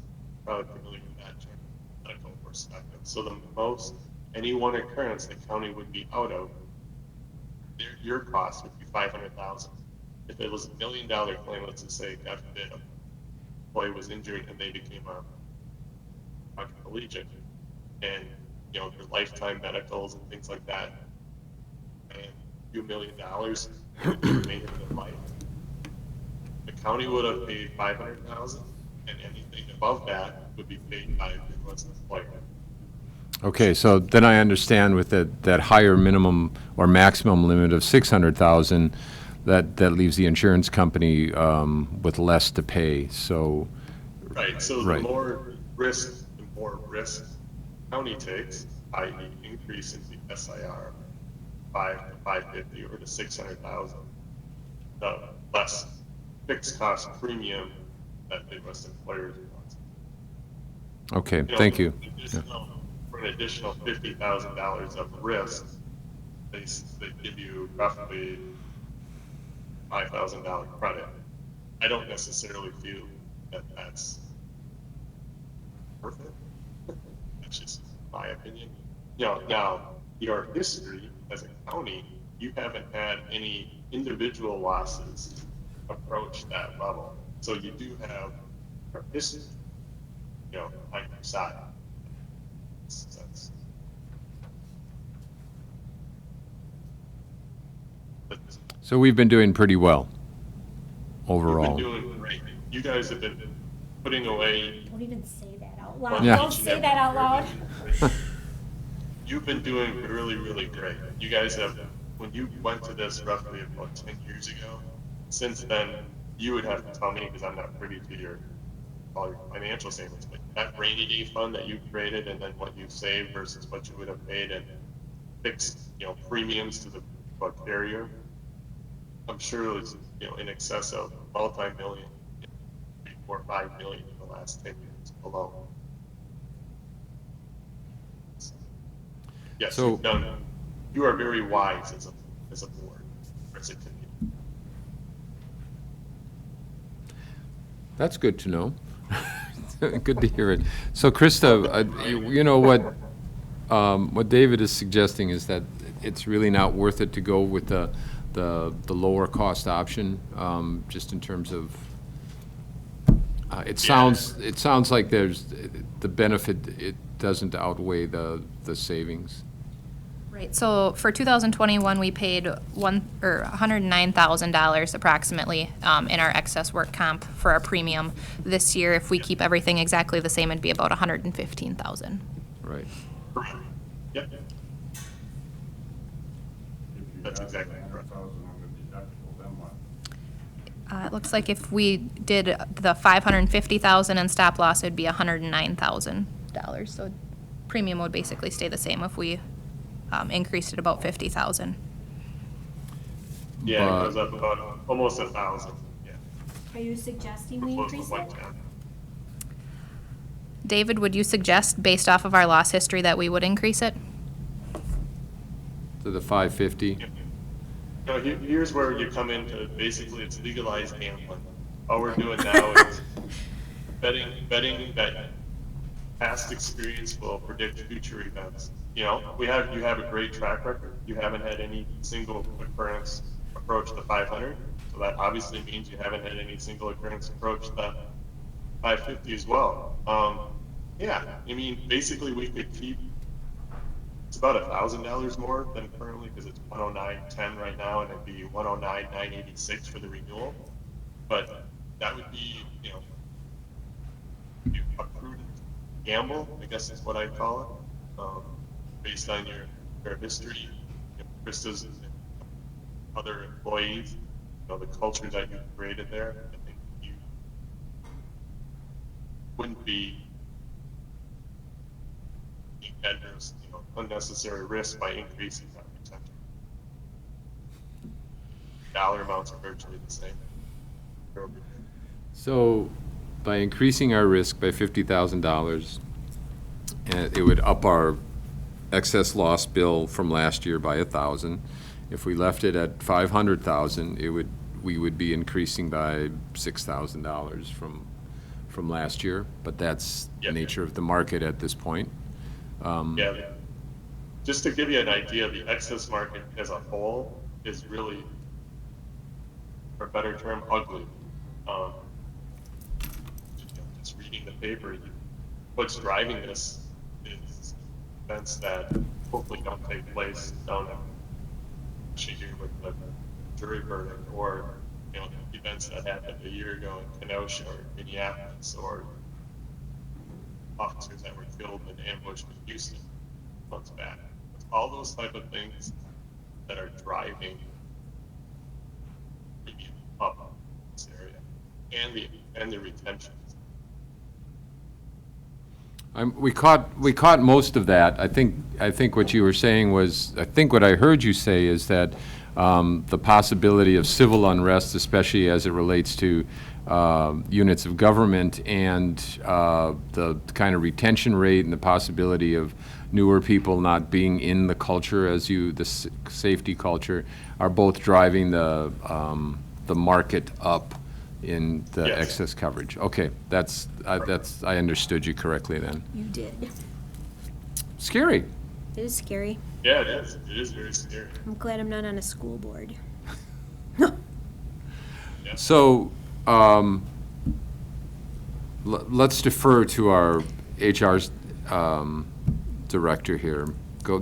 probably familiar with that term, medical perspective. So the most, any one occurrence the county would be out of, your cost would be 500,000. If it was $1 million claim, let's just say, God forbid, an employee was injured and they became a quadriplegic, and their lifetime medicals and things like that, and a few $1 million in the remainder of their life, the county would have paid 500,000, and anything above that would be paid by the Midwest employer. Okay, so then I understand with that higher minimum or maximum limit of 600,000, that leaves the insurance company with less to pay, so. Right, so Right. the more risk county takes, i.e. increase in the SIR, 5 to 550 or to 600,000, the less fixed cost premium that Midwest employers want. Okay, thank you. For an additional $50,000 of risk, they give you roughly $5,000 credit. I don't necessarily feel that that's worth it. That's just my opinion. Now, your history as a county, you haven't had any individual losses approach that level. So you do have a history, on your side. So we've been doing pretty well You've overall. been doing great. You guys have been putting away. Don't even say that out loud. Yeah. Don't say that out loud. You've been doing really, really great. You guys have, when you went to this roughly about 10 years ago, since then, you would have to tell me, because I'm not privy to all your financial statements, but that rainy day fund that you created and then what you saved versus what you would have paid and fixed, premiums to the carrier, I'm sure it was, in excess of multi-million, 3, 4, 5 million in the last 10 years alone. Yes, So- you've done, you are very wise as a board, or as a committee. That's good to know. Good to hear it. So Krista, you know what David is suggesting is that it's really not worth it to go with the lower cost option, just in terms of, it sounds like there's, the benefit, it doesn't outweigh the savings. Right, so for 2021, we paid $109,000 approximately in our excess work comp for our premium. This year, if we keep everything exactly the same, it'd be about $115,000. Right. Correct. Yep. That's exactly correct. It looks like if we did the $550,000 in stop loss, it'd be $109,000. So premium would basically stay the same if we increased it about $50,000. Yeah, But- it goes up about almost 1,000, yeah. Are you suggesting we Close to increase it? 110. David, would you suggest, based off of our loss history, that we would increase it? To the 550? No, here's where you come into, basically, it's legalized gambling. All we're doing now is betting that past experience will predict future events. You know, you have a great track record. You haven't had any single occurrence approach the 500. So that obviously means you haven't had any single occurrence approach the 550 as well. Yeah, I mean, basically we could keep, it's about $1,000 more than currently, because it's 109.10 right now, and it'd be 109,986 for the renewal. But that would be, you know, a prudent gamble, I guess is what I'd call it, based on your history, Krista's and other employees, you know, the culture that you've created there. I think you wouldn't be adverse, you know, unnecessary risk by increasing that retention. Dollar amounts are virtually the same. So by increasing our risk by $50,000, it would up our excess loss bill from last year by 1,000. If we left it at 500,000, we would be increasing by $6,000 from last year, but that's the Yeah. nature of the market at this point. Yeah, just to give you an idea, the excess market as a whole is really, for a better term, ugly. Just reading the paper, what's driving this is events that hopefully don't take place down at Michigan with the jury verdict, or, you know, events that happened a year ago in Kenosha or Minneapolis, or officers that were killed in ambush in Houston months back. It's all those type of things that are driving premium up in this area, and the retention. We caught most of that. I think what you were saying was, I think what I heard you say is that the possibility of civil unrest, especially as it relates to units of government, and the kind of retention rate and the possibility of newer people not being in the culture, the safety culture, are both driving the market up in the Yes. excess coverage. Okay, I understood you correctly then. You did. Scary. It is scary. Yeah, it is. It is very scary. I'm glad I'm not on a school board. So, let's defer to our HR's director here.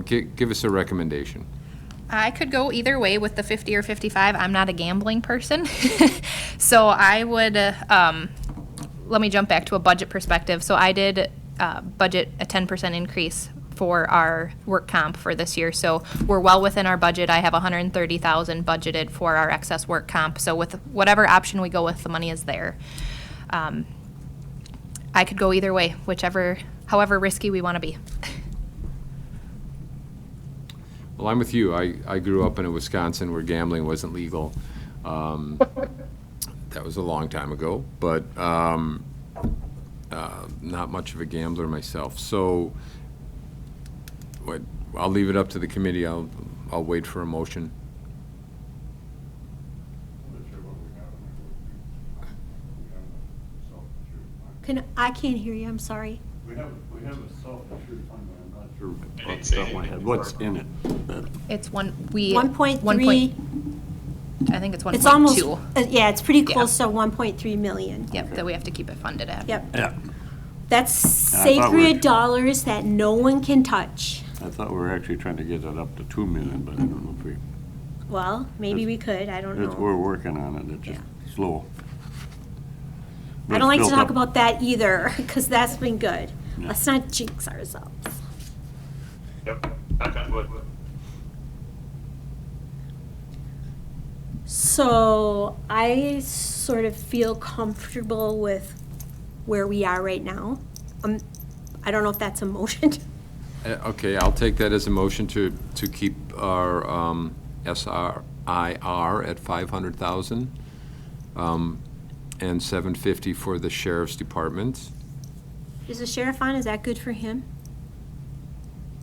Give us a recommendation. I could go either way with the 50 or 55. I'm not a gambling person. So I would, let me jump back to a budget perspective. So I did budget a 10% increase for our work comp for this year. So we're well within our budget. I have 130,000 budgeted for our excess work comp. So with whatever option we go with, the money is there. I could go either way, however risky we want to be. Well, I'm with you. I grew up in Wisconsin where gambling wasn't legal. That was a long time ago, but not much of a gambler myself. So I'll leave it up to the committee. I'll wait for a motion. I can't hear you, I'm sorry. We have a self-insured fund, but I'm not sure I didn't off say the top of my head what's in it. It's 1.3, I think it's 1.2. it's almost, yeah, it's pretty Yeah. close to 1.3 million. Yep, that we have to keep it funded at. Yep. Yeah. That's And I thought we- sacred dollars that no one can touch. I thought we were actually trying to get that up to 2 million, but I don't know if we, Well, maybe we could, I don't know. we're working on it, it's just slow. I don't like to Built talk up. about that either, because that's been good. Yeah. Let's not jinx ourselves. Yep, knock on wood. So I sort of feel comfortable with where we are right now. I don't know if that's a motion. Okay, I'll take that as a motion to keep our SRIR at 500,000 and 750 for the sheriff's department. Is the sheriff on? Is that good for him?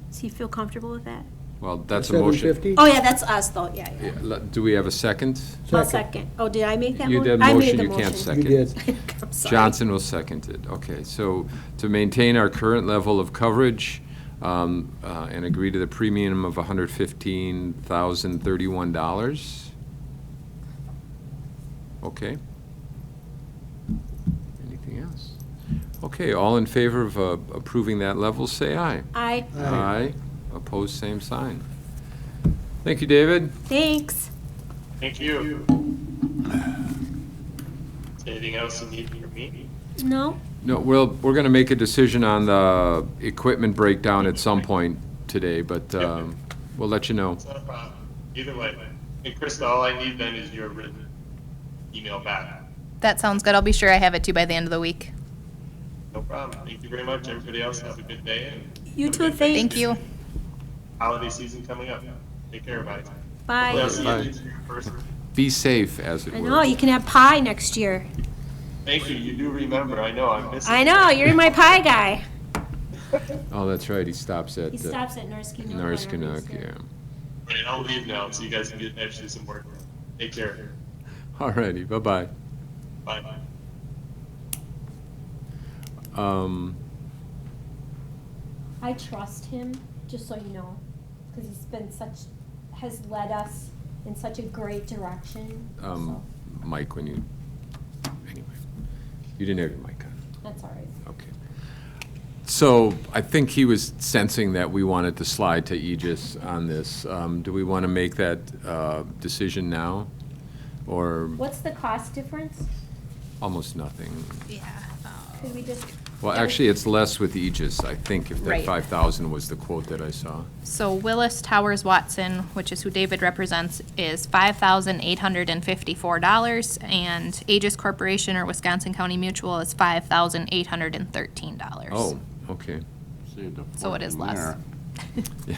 Does he feel comfortable with that? Well, that's a motion. 750? Oh, yeah, that's us, though, yeah. Do we have a second? I'll second. Oh, did I make that You motion? did I made motion, the you can't motion. second. You did. I'm sorry. Johnson will second it. Okay, so to maintain our current level of coverage and agree to the premium of $115,031. Okay. Anything else? Okay, all in favor of approving that level, say aye. Aye. Aye. Opposed, same sign. Thank you, David. Thanks. Thank you. Anything else you need from me? No? No, we're going to make a decision on the equipment breakdown at some point today, but we'll let you know. It's not a problem. Either way. And Krista, all I need then is your written email back. That sounds good. I'll be sure I have it to you by the end of the week. No problem. Thank you very much. Everybody else have a good day. And You have a too, good thanks. Thank you. Holiday season coming up. Take care, everybody. Bye. Well, I'll see you Bye. next year in person. Be safe, as it I were. know, you can have pie next year. Thank you. You do remember. I know. I'm missing. I know, you're my pie guy. Oh, that's right, he stops at He stops at Norski. Norskinook, yeah. Right, I'll leave now so you guys can get actually some work. Take care. All righty, bye-bye. Bye. I trust him, just so you know, because he's been has led us in such a great direction. So, Mike, when you, anyway, you didn't have your mic on. that's all right. Okay. So I think he was sensing that we wanted to slide to Aegis on this. Do we want to make that decision now? Or What's the cost difference? almost nothing? Yeah. Could we just? Well, actually, it's less with Aegis, I think, if that Right. 5,000 was the quote that I saw. So Willis Towers Watson, which is who David represents, is $5,854, and Aegis Corporation or Wisconsin County Mutual is $5,813. Oh, okay. See the So it is fortune less. there.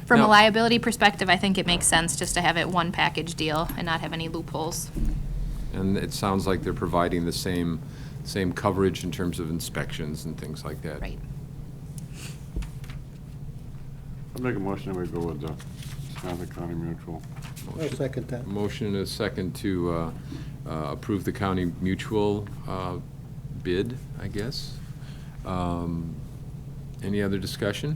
From a Now- liability perspective, I think it makes sense just to have it one package deal and not have any loopholes. And it sounds like they're providing the same coverage in terms of inspections and things like that. Right. I'll make a motion that we go with the Wisconsin County Mutual. I'll second that. Motion and a second to approve the county mutual bid, I guess. Any other discussion?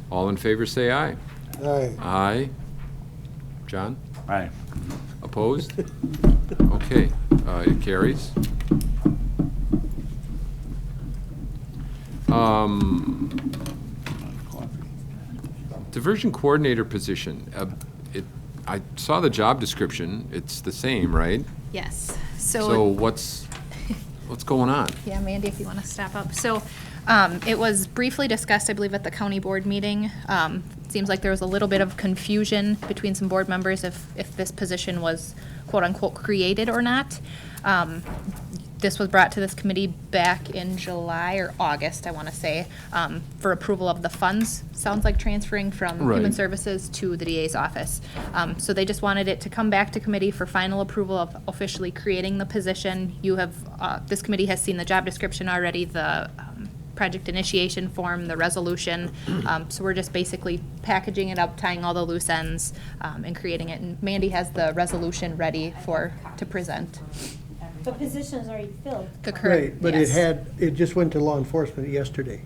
All in favor, say aye. Aye. Aye. John? Aye. Opposed? Okay, it carries. Diversion coordinator position. I saw the job description. It's the same, right? Yes. So what's going on? Yeah, Mandy, if you want to step up. So it was briefly discussed, I believe, at the county board meeting. It seems like there was a little bit of confusion between some board members if this position was quote-unquote created or not. This was brought to this committee back in July or August, I want to say, for approval of the funds. Sounds like transferring from Human Right. Services to the DA's office. So they just wanted it to come back to committee for final approval of officially creating the position. You have, this committee has seen the job description already. The project initiation form, the resolution. So we're just basically packaging it up, tying all the loose ends, and creating it. And Mandy has the resolution ready to present. The position is already filled. The current, Right, but yes, it just went to law enforcement yesterday.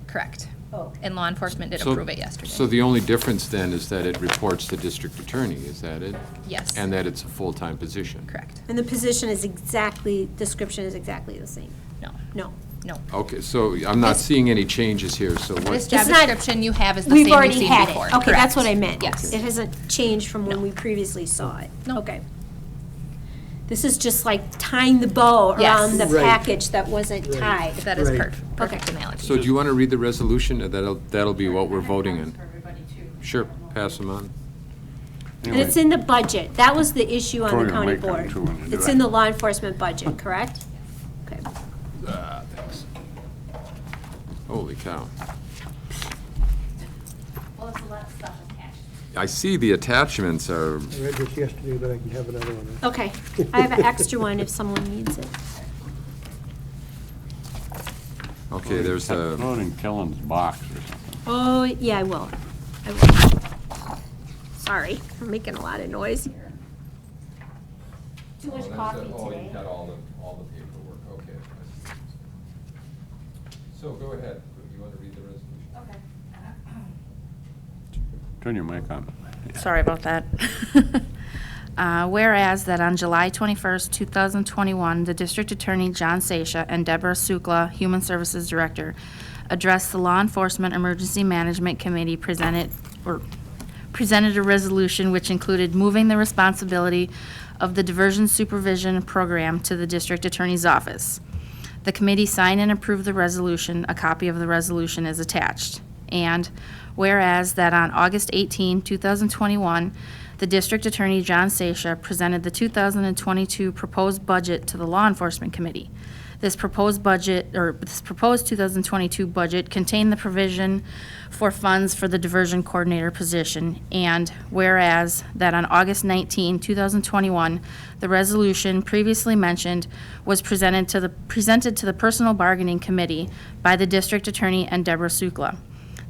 correct. Oh. And law enforcement did So- approve it yesterday. So the only difference then is that it reports to district attorney, is that it? Yes. And that it's a full-time position? Correct. And the position is description is exactly the same? No, No. no. Okay, so I'm not seeing any changes here, so This what, job It's not- description you have is the same We've you've already seen had it. before. Okay, that's Correct. what I meant. Yes. It hasn't changed from when we previously saw it. No. Okay. This is just like tying the bow Yes. around the Right. package that wasn't Right. tied. That is Right. perfect analogy. so do you want to read the resolution? That'll be what we're voting on. Sure, pass them on. And it's in the budget. That was the issue on Throw the your county mic on, board. too, when you do It's that. in the law enforcement budget, correct? Okay. Thanks. Holy cow. Well, it's a lot of stuff attached. I see the attachments are, I read this yesterday, but I can have another one. Okay. I have an extra one if someone needs it. okay, there's a, Throw it in Kellen's box or something. Oh, yeah, I will. I will. Sorry, I'm making a lot of noise here. Too much coffee today. got all the paperwork, okay. So go ahead, you want to read the resolution? Turn your mic on. Sorry about that. Whereas that on July 21st, 2021, the District Attorney John Sasha and Deborah Sukla, Human Services Director, addressed the Law Enforcement Emergency Management Committee presented a resolution which included moving the responsibility of the Diversion Supervision Program to the District Attorney's Office. The committee signed and approved the resolution. A copy of the resolution is attached. And whereas that on August 18, 2021, the District Attorney John Sasha presented the 2022 proposed budget to the Law Enforcement Committee. This proposed 2022 budget contained the provision for funds for the diversion coordinator position. And whereas that on August 19, 2021, the resolution previously mentioned was presented to the Personal Bargaining Committee by the District Attorney and Deborah Sukla.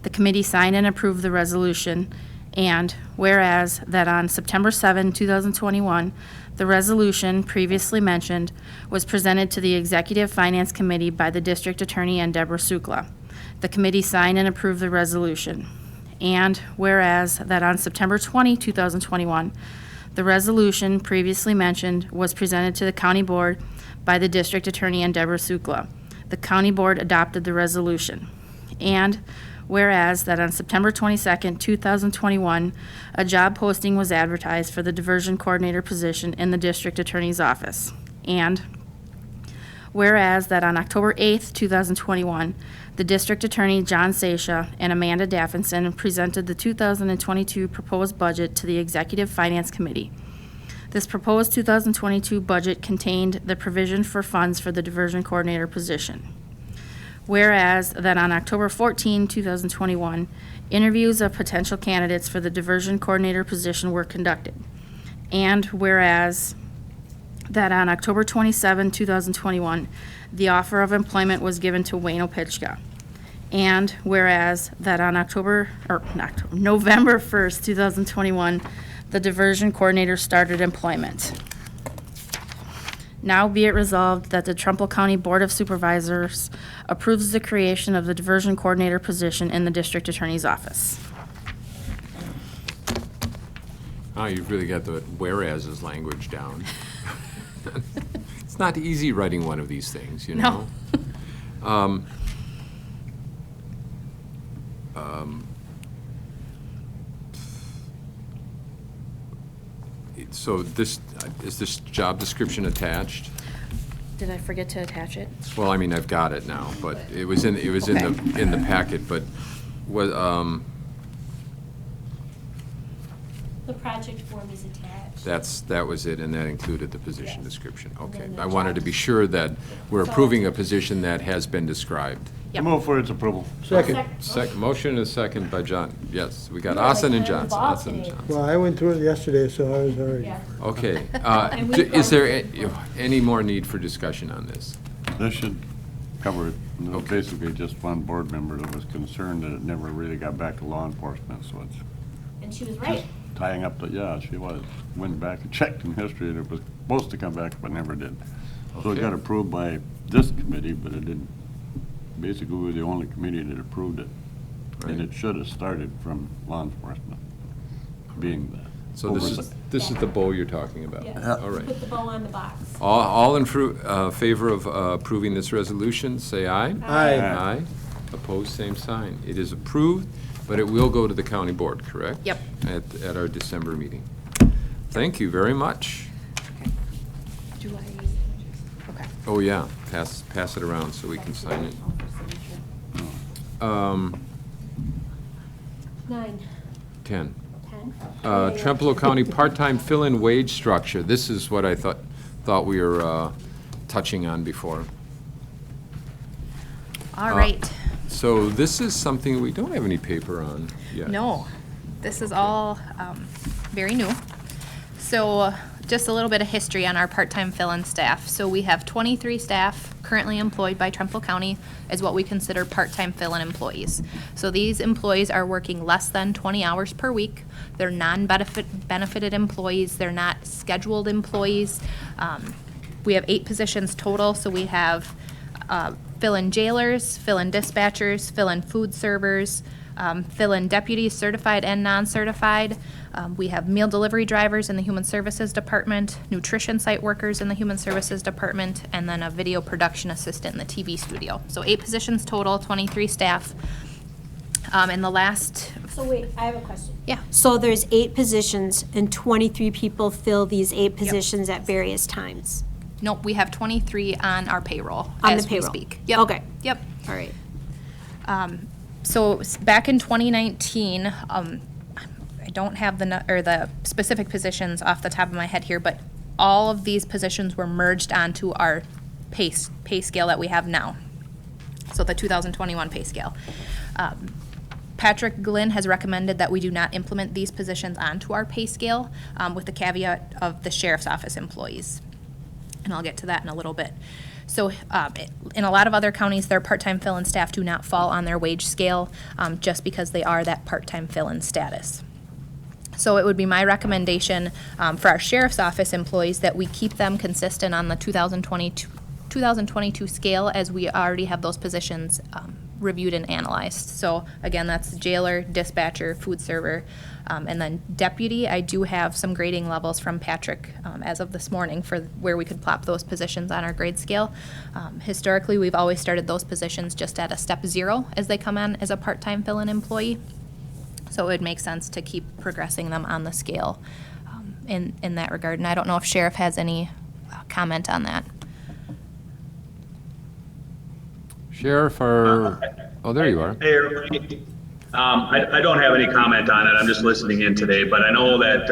The committee signed and approved the resolution. And whereas that on September 7, 2021, the resolution previously mentioned was presented to the Executive Finance Committee by the District Attorney and Deborah Sukla. The committee signed and approved the resolution. And whereas that on September 20, 2021, the resolution previously mentioned was presented to the County Board by the District Attorney and Deborah Sukla. The County Board adopted the resolution. And whereas that on September 22nd, 2021, a job posting was advertised for the diversion coordinator position in the District Attorney's Office. And whereas that on October 8th, 2021, the District Attorney John Sasha and Amanda Daffinson presented the 2022 proposed budget to the Executive Finance Committee. This proposed 2022 budget contained the provision for funds for the diversion coordinator position. Whereas that on October 14, 2021, interviews of potential candidates for the diversion coordinator position were conducted. And whereas that on October 27, 2021, the offer of employment was given to Wayne Opitchka. And whereas that on November 1st, 2021, the diversion coordinator started employment. Now be it resolved that the Trumpealeau County Board of Supervisors approves the creation of the diversion coordinator position in the District Attorney's Office. oh, you've really got the whereas's language down. It's not easy writing one of these things, you know? No. So this, is this job description attached? Did I forget to attach it? Well, I mean, I've got it now, but it was in the packet, but was, The project form is attached. that was it, and that included the position description. Okay. then the I wanted to job be sure that we're approving a position that has been described. Yep. Move for its approval. Second. Motion and a second by John. Yes, we got Asen and Johnson. Asen and Johnson. Well, I went through it yesterday, so I was already. Okay. And we Is there any more need for discussion on this? This should cover it And there was basically just one board member that was concerned that it never really got back to law enforcement, so it's And she was right. tying up the, yeah, she was. Went back and checked in history, and it was supposed to come back, but never did. So it Okay. got approved by this committee, but it didn't. Basically, we were the only committee that approved it. And Right. it should have started from law enforcement, being the So this is the bow you're talking about? Yes. All right. Put the bow on the box. All in favor of approving this resolution, say aye. Aye. Aye. Opposed, same sign. It is approved, but it will go to the county board, correct? Yep. At our December meeting. Thank you very much. Okay. Oh, yeah, pass it around so we can sign it. 9, 10. 10. Trempealeau County part-time fill-in wage structure. This is what I thought we were touching on before. All right. So this is something we don't have any paper on yet. No, this is all very new. So just a little bit of history on our part-time fill-in staff. So we have 23 staff currently employed by Trempealeau County as what we consider part-time fill-in employees. So these employees are working less than 20 hours per week. They're non-benefited employees. They're not scheduled employees. We have 8 positions total, so we have fill-in jailers, fill-in dispatchers, fill-in food servers, fill-in deputies, certified and non-certified. We have meal delivery drivers in the Human Services Department, nutrition site workers in the Human Services Department, and then a video production assistant in the TV studio. So 8 positions total, 23 staff. In the last, So wait, I have a question. Yeah. So there's 8 positions and 23 people fill these 8 positions at various times? nope, we have 23 on our payroll On the as we payroll. speak. Yep. Okay. Yep. All right. So back in 2019, I don't have the specific positions off the top of my head here, but all of these positions were merged onto our pay scale that we have now. So the 2021 pay scale. Patrick Glynn has recommended that we do not implement these positions onto our pay scale, with the caveat of the sheriff's office employees. And I'll get to that in a little bit. So in a lot of other counties, their part-time fill-in staff do not fall on their wage scale, just because they are that part-time fill-in status. So it would be my recommendation for our sheriff's office employees that we keep them consistent on the 2022 scale, as we already have those positions reviewed and analyzed. So again, that's jailer, dispatcher, food server, and then deputy. I do have some grading levels from Patrick as of this morning for where we could plop those positions on our grade scale. Historically, we've always started those positions just at a step 0 as they come in as a part-time fill-in employee. So it would make sense to keep progressing them on the scale in that regard. And I don't know if Sheriff has any comment on that. Sheriff, oh, there you are. Hey, everybody. I don't have any comment on it. I'm just listening in today, but I know that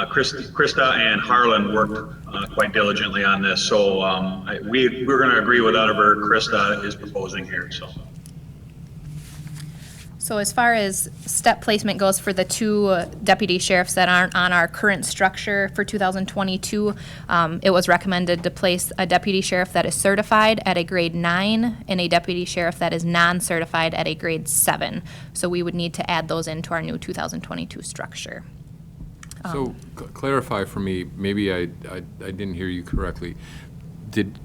Krista and Harlan worked quite diligently on this. So we're going to agree with whatever Krista is proposing here. So as far as step placement goes for the 2 deputy sheriffs that aren't on our current structure for 2022, it was recommended to place a deputy sheriff that is certified at a grade 9 and a deputy sheriff that is non-certified at a grade 7. So we would need to add those into our new 2022 structure. So clarify for me, maybe I didn't hear you correctly. Did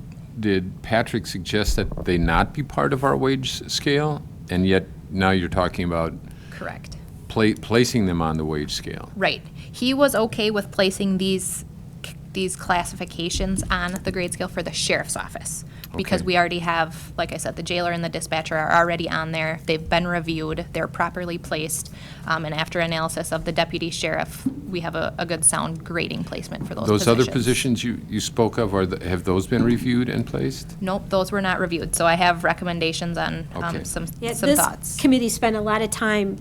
Patrick suggest that they not be part of our wage scale, and yet now you're talking about Correct. placing them on the wage scale? Right. He was okay with placing these classifications on the grade scale for the sheriff's office. Because Okay. we already have, like I said, the jailer and the dispatcher are already on there. They've been reviewed, they're properly placed. And after analysis of the deputy sheriff, we have a good sound grading placement for those positions. Those other positions you spoke of, have those been reviewed and placed? Nope, those were not reviewed. So I have recommendations on Okay. some Yeah, thoughts. this committee spent a lot of time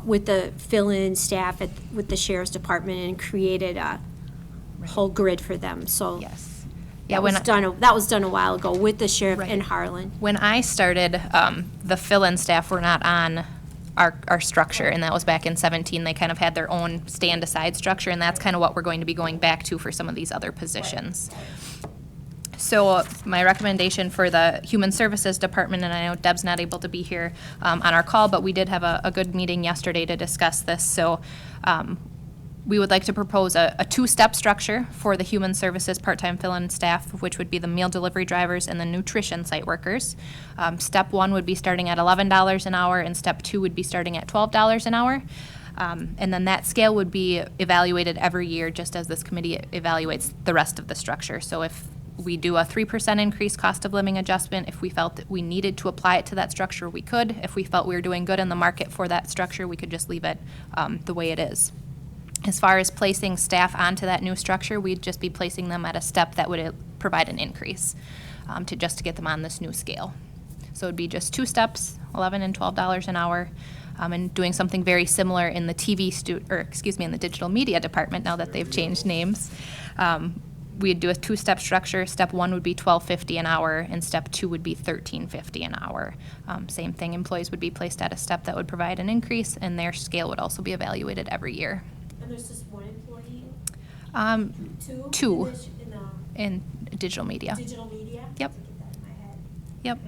with the fill-in staff with the sheriff's department and created a whole grid for them. So Yes. that was done a while ago with the sheriff Right. in Harlan. When I started, the fill-in staff were not on our structure, and that was back in 17. They kind of had their own stand-aside structure, and that's kind of what we're going to be going back to for some of these other positions. So my recommendation for the Human Services Department, and I know Deb's not able to be here on our call, but we did have a good meeting yesterday to discuss this. So we would like to propose a two-step structure for the Human Services part-time fill-in staff, which would be the meal delivery drivers and the nutrition site workers. Step 1 would be starting at $11 an hour, and Step 2 would be starting at $12 an hour. And then that scale would be evaluated every year, just as this committee evaluates the rest of the structure. So if we do a 3% increase cost of living adjustment, if we felt that we needed to apply it to that structure, we could. If we felt we were doing good in the market for that structure, we could just leave it the way it is. As far as placing staff onto that new structure, we'd just be placing them at a step that would provide an increase to get them on this new scale. So it'd be just 2 steps, $11 and $12 an hour, and doing something very similar in the in the digital media department now that they've changed names. We'd do a 2-step structure. Step 1 would be $12.50 an hour, and Step 2 would be $13.50 an hour. Same thing, employees would be placed at a step that would provide an increase, and their scale would also be evaluated every year. And there's just one employee? Two In in digital media. digital media? Yep. To get that in my head. Yep.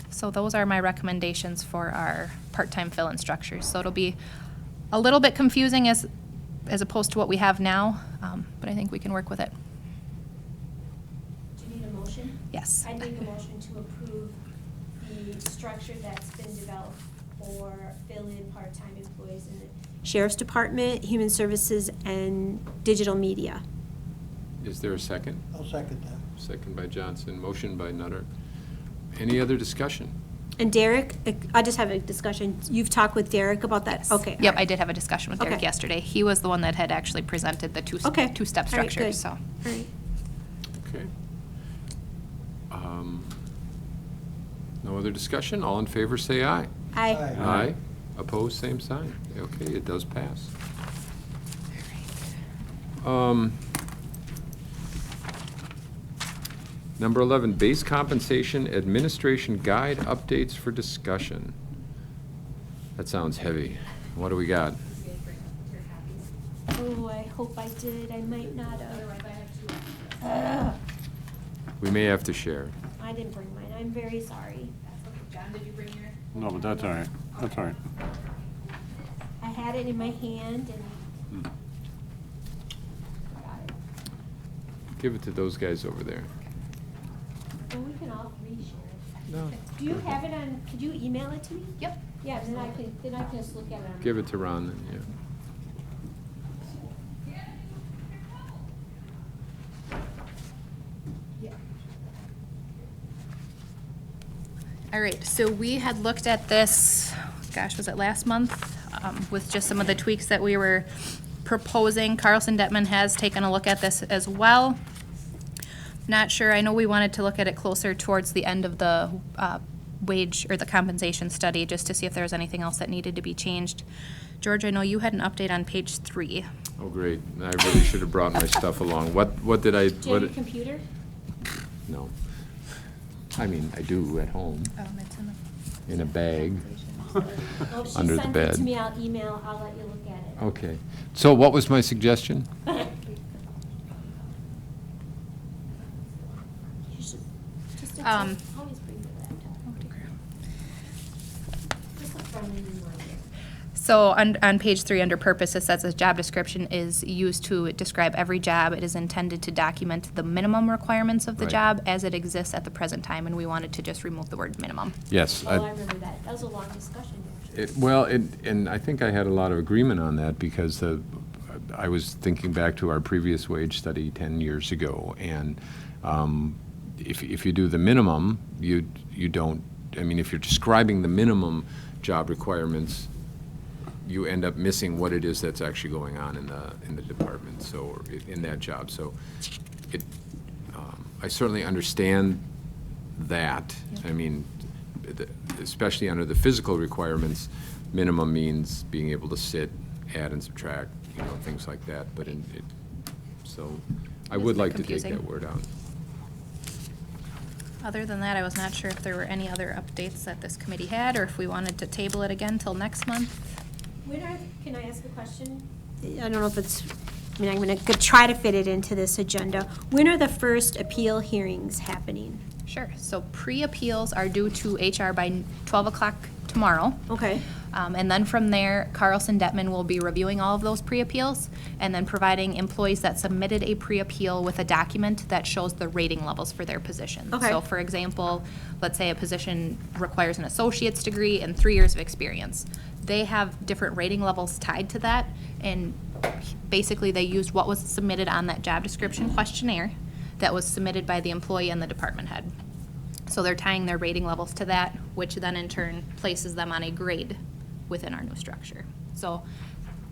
So those are my recommendations for our part-time fill-in structures. So it'll be a little bit confusing as opposed to what we have now, but I think we can work with it. Do you need a motion? Yes. I make a motion to approve the structure that's been developed for fill-in part-time employees in the Sheriff's Department, Human Services, and Digital Media. Is there a second? I'll second that. Second by Johnson, motion by Nutter. Any other discussion? And Derek, I just have a discussion. You've talked with Derek about that? Yes. Okay. Yep, all I right. did have a discussion with Derek Okay. yesterday. He was the one that had actually presented the Okay. two-step All right, structure, good. so. All right. Okay. No other discussion? All in favor, say aye. Aye. Aye. Aye. Opposed, same sign. Okay, it does pass. Number 11, base compensation administration guide updates for discussion. That sounds heavy. What do we got? Oh, I hope I did. I might not have. We may have to share. I didn't bring mine. I'm very sorry. John, did you bring your? No, but that's all right. That's all right. I had it in my hand and. Got it. Give it to those guys over there. Well, we can all reshare it. No. Do you have it on, could you email it to me? Yep. Yeah, then I can just look at it on. Give it to Ron then, yeah. All right, so we had looked at this, gosh, was it last month? With just some of the tweaks that we were proposing. Carlson Detman has taken a look at this as well. Not sure, I know we wanted to look at it closer towards the end of the wage or the compensation study, just to see if there was anything else that needed to be changed. George, I know you had an update on page 3. Oh, great. I really should have brought my stuff along. What did I, Do you have your computer? no. I mean, I do at home, It's in the. in a bag. Oh, if she Under the sends it bed. to me, I'll let you look at it. Okay. So what was my suggestion? You should, just always bring your laptop. Just a friendly reminder. So on page 3, under purpose, it says a job description is used to describe every job. It is intended to document the minimum requirements of the Right. job as it exists at the present time, and we wanted to just remove the word minimum. Yes. Oh, I remember that. That was a long discussion, actually. And I think I had a lot of agreement on that because I was thinking back to our previous wage study 10 years ago, and if you do the minimum, you don't, I mean, if you're describing the minimum job requirements, you end up missing what it is that's actually going on in the department, so, or in that job. So I certainly understand that. I mean, especially under the physical requirements, minimum means being able to sit, add and subtract, things like that. But so I It's would a bit like to take confusing. that word out. Other than that, I was not sure if there were any other updates that this committee had, or if we wanted to table it again till next month. Can I ask a question? I don't know if it's I mean, I'm gonna try to fit it into this agenda. When are the first appeal hearings happening? Sure. So pre-appeals are due to HR by 12 o'clock tomorrow. Okay. And then from there, Carlson Detman will be reviewing all of those pre-appeals and then providing employees that submitted a pre-appeal with a document that shows the rating levels for their position. Okay. So for example, let's say a position requires an associate's degree and 3 years of experience. They have different rating levels tied to that, and basically they used what was submitted on that job description questionnaire that was submitted by the employee and the department head. So they're tying their rating levels to that, which then in turn places them on a grade within our new structure. So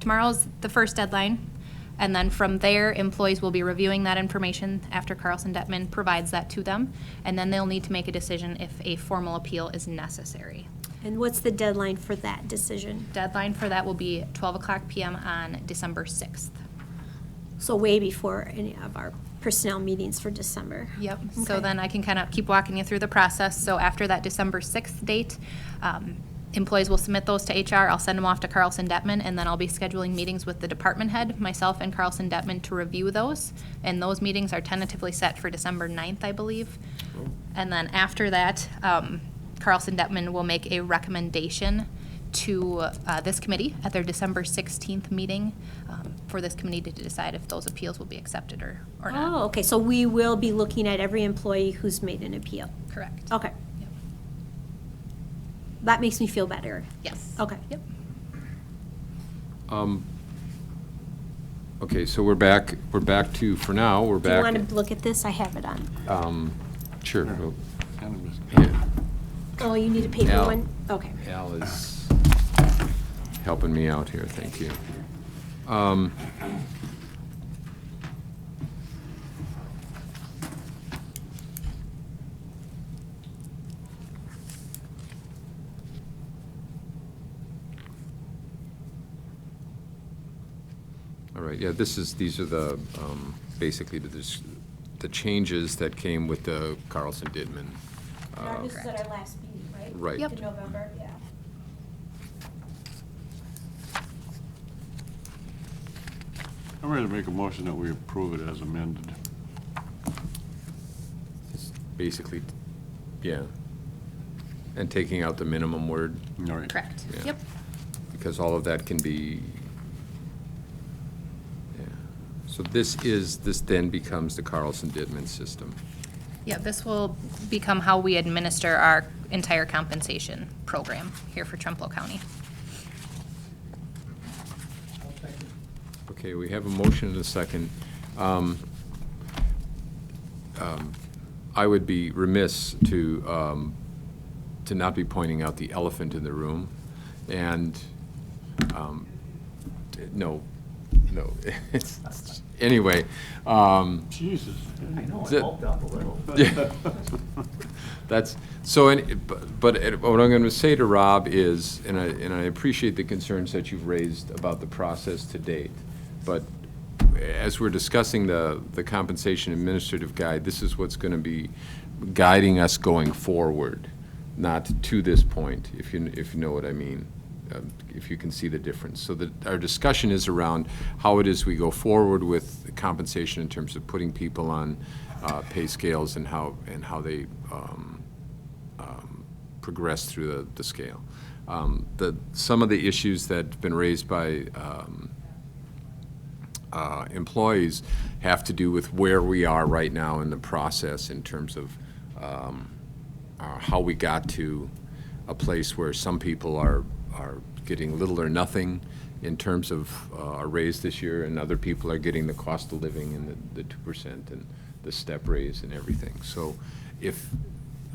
tomorrow's the first deadline, and then from there, employees will be reviewing that information after Carlson Detman provides that to them, and then they'll need to make a decision if a formal appeal is necessary. And what's the deadline for that decision? Deadline for that will be 12 o'clock PM on December 6th. So way before any of our personnel meetings for December. Yep, so Okay. then I can kind of keep walking you through the process. So after that December 6th date, employees will submit those to HR, I'll send them off to Carlson Detman, and then I'll be scheduling meetings with the department head, myself and Carlson Detman to review those. And those meetings are tentatively set for December 9th, I believe. And then after that, Carlson Detman will make a recommendation to this committee at their December 16th meeting for this committee to decide if those appeals will be accepted or not. Oh, okay, so we will be looking at every employee who's made an appeal. Correct. Okay. Yep. That makes me feel better. Yes. Okay. Yep. Okay, so we're back to, for now, we're Do you back. want to look at this? I have it on. Sure. Kind of just- Yeah. Oh, you need a paper Al. one? Okay. Al is helping me out here, thank you. All right, yeah, these are the, basically the changes that came with the Carlson Detman. This is at our last meeting, right? Right. Yep. In November, yeah. I'm ready to make a motion that we approve it as amended. Basically, yeah. And taking out the minimum word, All right. Correct. Yeah. Yep. because all of that can be, yeah. So this then becomes the Carlson Detman system. Yeah, this will become how we administer our entire compensation program here for Trempealeau County. Okay, we have a motion and a second. I would be remiss to not be pointing out the elephant in the room, and, no, it's, anyway. Jesus. I know, it That- bulked up a little. Yeah. That's, so, but what I'm going to say to Rob is, and I appreciate the concerns that you've raised about the process to date, but as we're discussing the compensation administrative guide, this is what's going to be guiding us going forward, not to this point, if you know what I mean, if you can see the difference. So that our discussion is around how it is we go forward with compensation in terms of putting people on pay scales and how they progress through the scale. Some of the issues that have been raised by employees have to do with where we are right now in the process in terms of how we got to a place where some people are getting little or nothing in terms of a raise this year, and other people are getting the cost of living and the 2% and the step raise and everything. So if,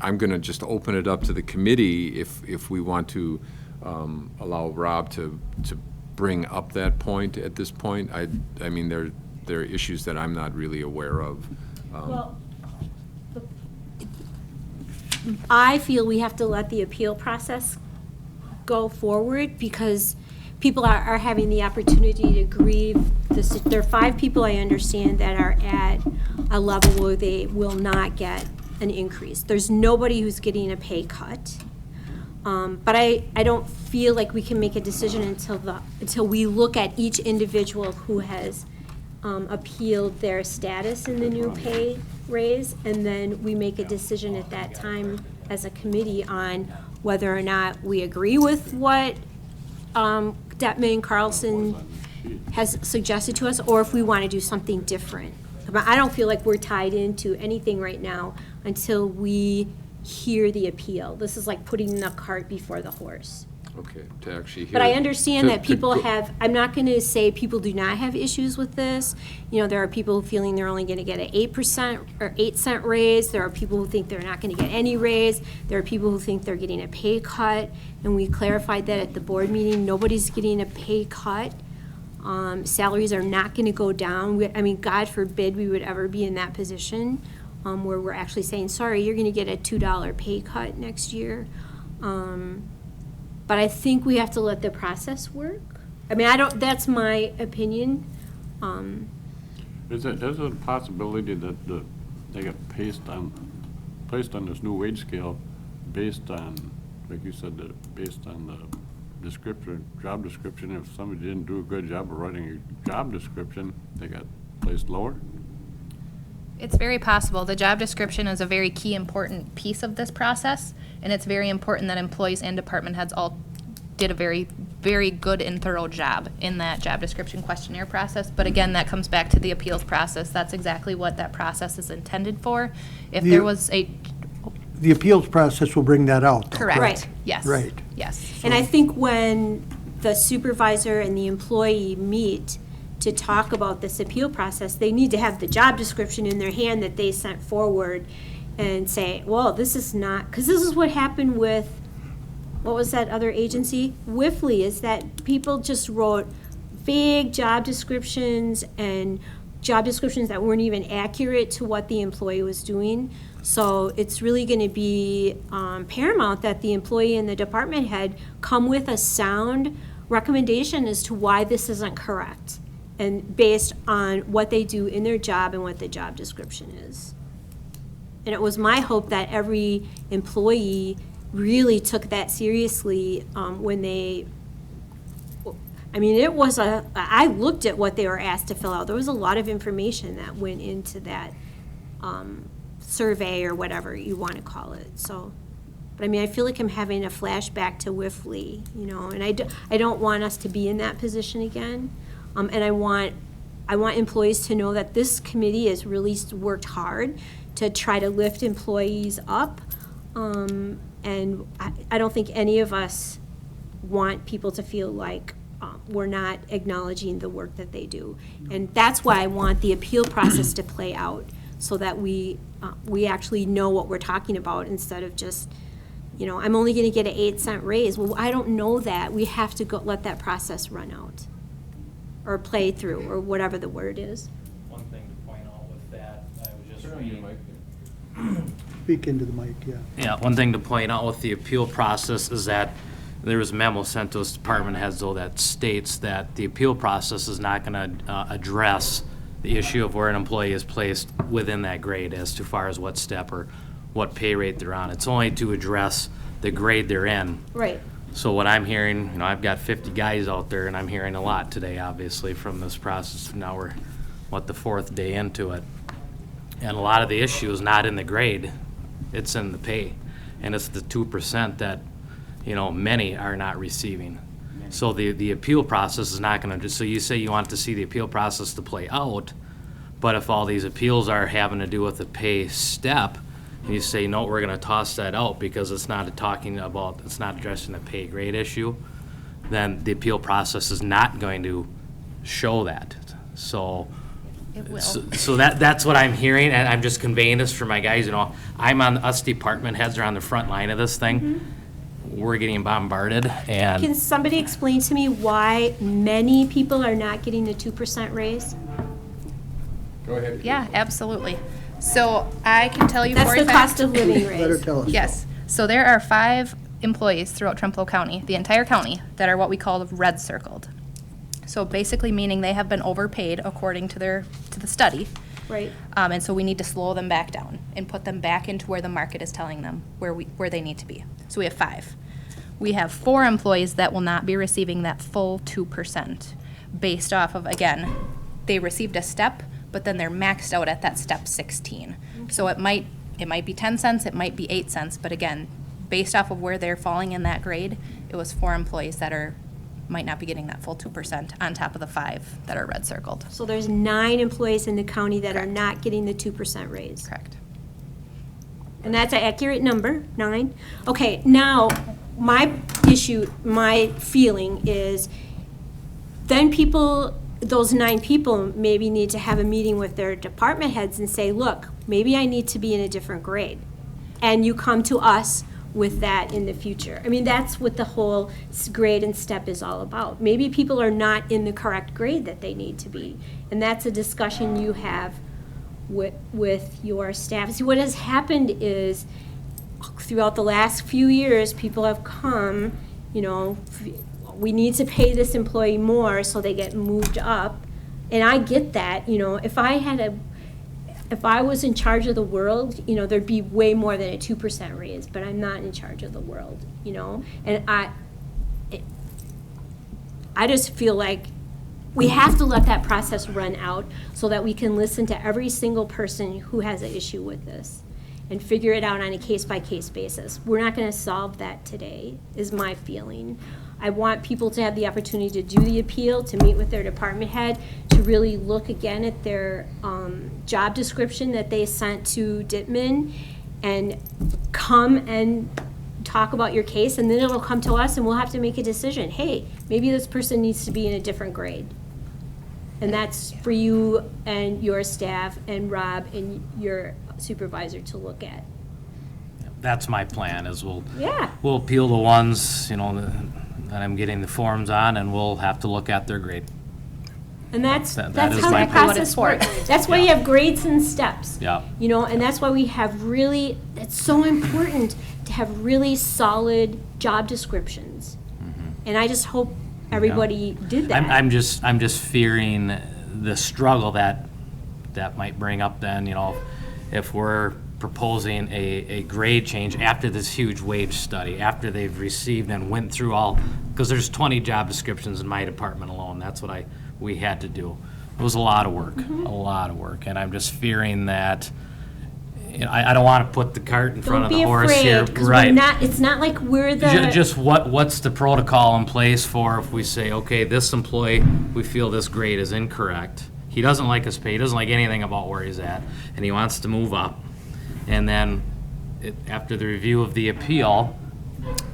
I'm going to just open it up to the committee if we want to allow Rob to bring up that point at this point. I mean, there are issues that I'm not really aware of. Well, I feel we have to let the appeal process go forward because people are having the opportunity to grieve. There are 5 people I understand that are at a level where they will not get an increase. There's nobody who's getting a pay cut. But I don't feel like we can make a decision until we look at each individual who has appealed their status in the new pay raise, and then we make a decision at that time as a committee on whether or not we agree with what Detman Carlson has suggested to us, or if we want to do something different. But I don't feel like we're tied into anything right now until we hear the appeal. This is like putting the cart before the horse. Okay, to actually hear. But I understand to- that to people go- have, I'm not going to say people do not have issues with this. You know, there are people feeling they're only going to get an 8% or 8-cent raise. There are people who think they're not going to get any raise. There are people who think they're getting a pay cut. And we clarified that at the board meeting. Nobody's getting a pay cut. Salaries are not going to go down. I mean, God forbid we would ever be in that position where we're actually saying, sorry, you're going to get a $2 pay cut next year. But I think we have to let the process work. I mean, that's my opinion. Is it a possibility that they get placed on this new wage scale based on, like you said, based on the description, job description? If somebody didn't do a good job of writing a job description, they got placed lower? It's very possible. The job description is a very key, important piece of this process, and it's very important that employees and department heads all did a very, very good and thorough job in that job description questionnaire process. But again, that comes back to the appeals process. That's exactly what that process is intended for. If there was a, The appeals process will bring that out, though. correct. Right. Yes. Right. Yes. And I think when the supervisor and the employee meet to talk about this appeal process, they need to have the job description in their hand that they sent forward and say, well, this is not, because this is what happened with, what was that other agency? Whiffley, is that people just wrote vague job descriptions and job descriptions that weren't even accurate to what the employee was doing. So it's really going to be paramount that the employee and the department head come with a sound recommendation as to why this isn't correct, and based on what they do in their job and what the job description is. And it was my hope that every employee really took that seriously when they, I mean, it was I looked at what they were asked to fill out. There was a lot of information that went into that survey or whatever you want to call it. So, but I mean, I feel like I'm having a flashback to Whiffley, you know, and I don't want us to be in that position again. And I want employees to know that this committee has really worked hard to try to lift employees up. And I don't think any of us want people to feel like we're not acknowledging the work that they do. And that's why I want the appeal process to play out, so that we actually know what we're talking about, instead of just, you know, I'm only going to get an 8-cent raise. Well, I don't know that. We have to let that process run out, or play through, or whatever the word is. One thing to point out with that, I was just reading. Speak into the mic, yeah. Yeah, one thing to point out with the appeal process is that there was a memo sent to us department heads, though, that states that the appeal process is not going to address the issue of where an employee is placed within that grade as to far as what step or what pay rate they're on. It's only to address the grade they're in. Right. So what I'm hearing, you know, I've got 50 guys out there, and I'm hearing a lot today, obviously, from this process. Now we're, the 4th day into it. And a lot of the issue is not in the grade, it's in the pay. And it's the 2% that, you know, many are not receiving. So the appeal process is not gonna, so you say you want to see the appeal process to play out, but if all these appeals are having to do with the pay step, and you say, no, we're gonna toss that out because it's not it's not addressing the pay grade issue, then the appeal process is not going to show that. So, It will. so that's what I'm hearing, and I'm just conveying this for my guys, you know, us department heads are on the front line of this thing. We're getting bombarded, and Can somebody explain to me why many people are not getting the 2% raise? Go ahead. Yeah, absolutely. So I can tell you That's for a the fact. cost of living Let her raise. tell us. Yes. So there are 5 employees throughout Trempealeau County, the entire county, that are what we call red circled. So basically meaning they have been overpaid according to the study. Right. And so we need to slow them back down and put them back into where the market is telling them where they need to be. So we have 5. We have 4 employees that will not be receiving that full 2% based off of, again, they received a step, but then they're maxed out at that step 16. So it might be 10 cents, it might be 8 cents, but again, based off of where they're falling in that grade, it was 4 employees that might not be getting that full 2% on top of the 5 that are red circled. So there's 9 employees in the county that are not getting the 2% raise. Correct. And that's an accurate number, 9. Okay, now, my feeling is, then those 9 people maybe need to have a meeting with their department heads and say, look, maybe I need to be in a different grade. And you come to us with that in the future. I mean, that's what the whole grade and step is all about. Maybe people are not in the correct grade that they need to be. And that's a discussion you have with your staff. See, what has happened is, throughout the last few years, people have come, we need to pay this employee more so they get moved up. And I get that, if I was in charge of the world, there'd be way more than a 2% raise, but I'm not in charge of the world, And I just feel like we have to let that process run out so that we can listen to every single person who has an issue with this and figure it out on a case-by-case basis. We're not going to solve that today, is my feeling. I want people to have the opportunity to do the appeal, to meet with their department head, to really look again at their job description that they sent to Dittman, and come and talk about your case, and then it'll come to us and we'll have to make a decision. Hey, maybe this person needs to be in a different grade. And that's for you and your staff and Rob and your supervisor to look at. That's my plan, is we'll appeal the ones, that I'm getting the forms on, and we'll have to look at their grade. And that's That how is the my plan. process works. That's why you have grades and steps. Yeah. And that's why we have it's so important to have really solid job descriptions. And I just hope everybody did that. I'm just fearing the struggle that might bring up then, if we're proposing a grade change after this huge wage study, after they've received and went through because there's 20 job descriptions in my department alone. That's what we had to do. It was a lot of work, and I'm just fearing that, I don't want to put the cart in front of the horse here. Don't be afraid, Right. because it's not like we're the... Just what's the protocol in place for if we say, okay, this employee, we feel this grade is incorrect. He doesn't like his pay, he doesn't like anything about where he's at, and he wants to move up. And then, after the review of the appeal,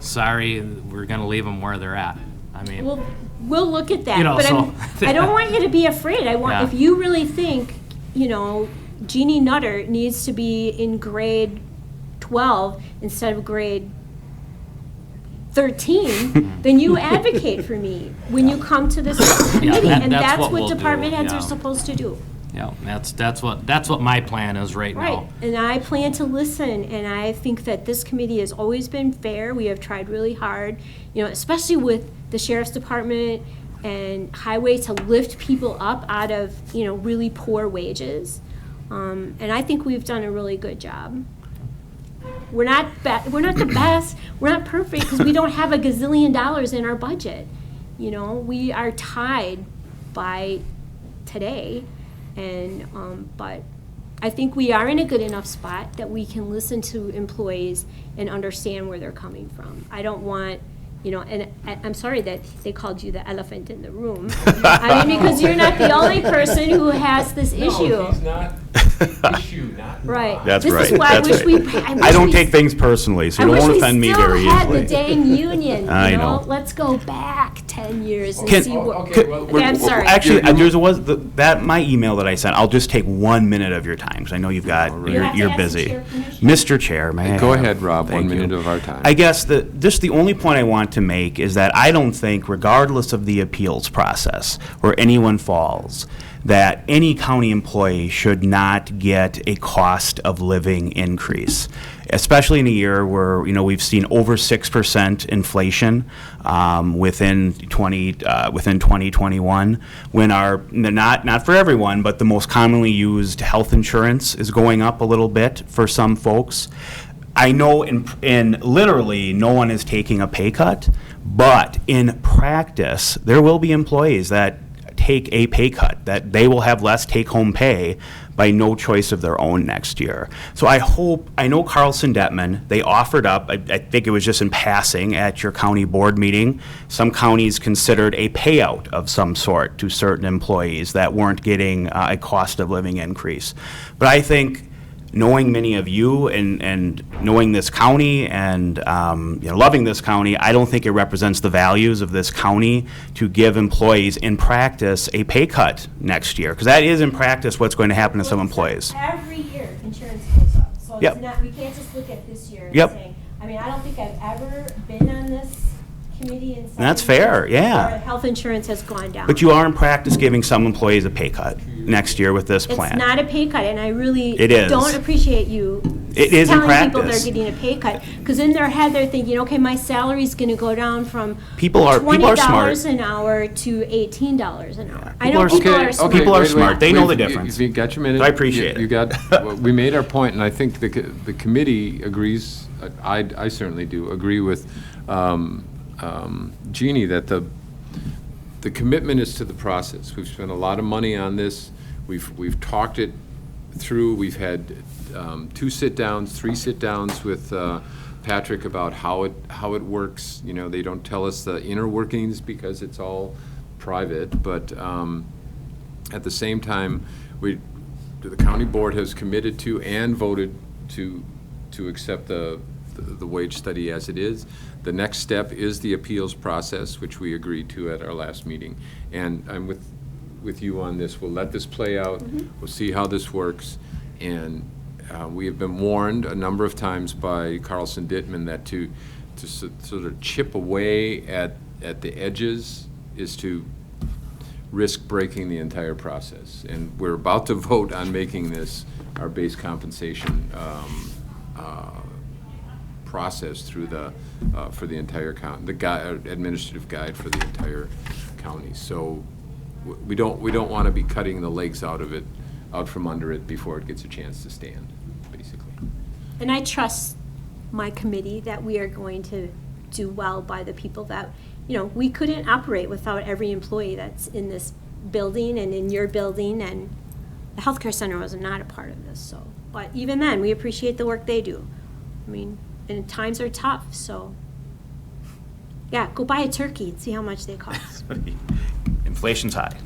sorry, we're going to leave them where they're at. I mean... We'll look at that, but I don't want you to be afraid. If you really think, Jeannie Nutter needs to be in grade 12 instead of grade 13, then you advocate for me when you come to this committee, and that's what we'll department do, heads are supposed to do. Yeah, that's what my plan is right now. Right, and I plan to listen, and I think that this committee has always been fair. We have tried really hard, especially with the sheriff's department and highway, to lift people up out of, really poor wages. And I think we've done a really good job. We're not the best, we're not perfect, because we don't have a gazillion dollars in our budget. We are tied by today. And, but I think we are in a good enough spot that we can listen to employees and understand where they're coming from. I don't want, and I'm sorry that they called you the elephant in the room. I mean, because you're not the only person who has this issue. No, he's not issue, not Right. That's This right. is why That's right. I don't take things personally, so you don't want to offend me very I wish we easily. still had the dang union, I know. Let's go back 10 years and Can- see what. Okay, well, Okay, I'm sorry. Actually, my email that I sent, I'll just take 1 minute of your time, because I know you've got, You have to you're ask the busy. chair permission. Mr. Chair, may I? Go ahead, Rob, Thank 1 minute you. of our time. I guess just the only point I want to make is that I don't think, regardless of the appeals process, where anyone falls, that any county employee should not get a cost of living increase, especially in a year where, we've seen over 6% inflation within 2021, when not for everyone, but the most commonly used health insurance is going up a little bit for some folks. I know in literally no one is taking a pay cut, but in practice, there will be employees that take a pay cut, that they will have less take-home pay by no choice of their own next year. So I know Carlson Detman, they offered up, I think it was just in passing at your county board meeting, some counties considered a payout of some sort to certain employees that weren't getting a cost of living increase. But I think, knowing many of you and knowing this county and loving this county, I don't think it represents the values of this county to give employees in practice a pay cut next year, because that is in practice what's going to happen to some employees. Every year, insurance goes up, so Yep. it's not, we can't just look at this year and Yep. say, I mean, I don't think I've ever been on this committee in 7 That's fair, years yeah. where health insurance has gone down. But you are in practice giving some employees a pay cut next year with this plan. It's not a pay cut, and I really It is. don't appreciate you It is in telling people they're practice. getting a pay cut, because in their head, they're thinking, okay, my salary's gonna go down from People are $20 smart. an hour to $18 an hour. I People know are people smart. are smart. People are wait, smart. They know the We've- difference. You got your minute? I appreciate it. You got, well, we made our point, and I think the committee agrees, I certainly do, agree with Jeannie that the commitment is to the process. We've spent a lot of money on this. We've talked it through. We've had 2 sit-downs, 3 sit-downs with Patrick about how it works. You know, they don't tell us the inner workings because it's all private, but at the same time, the county board has committed to and voted to accept the wage study as it is. The next step is the appeals process, which we agreed to at our last meeting. And I'm with you on this. We'll let this play out. We'll see how this works. And we have been warned a number of times by Carlson Dittman that to sort of chip away at the edges is to risk breaking the entire process. And we're about to vote on making this our base compensation process through for the entire county, administrative guide for the entire county. So we don't want to be cutting the legs out from under it before it gets a chance to stand, basically. And I trust my committee that we are going to do well by the people that, we couldn't operate without every employee that's in this building and in your building, and the healthcare center was not a part of this, so. But even then, we appreciate the work they do. I mean, and times are tough, so. Yeah, go buy a turkey and see how much they cost. Inflation's high.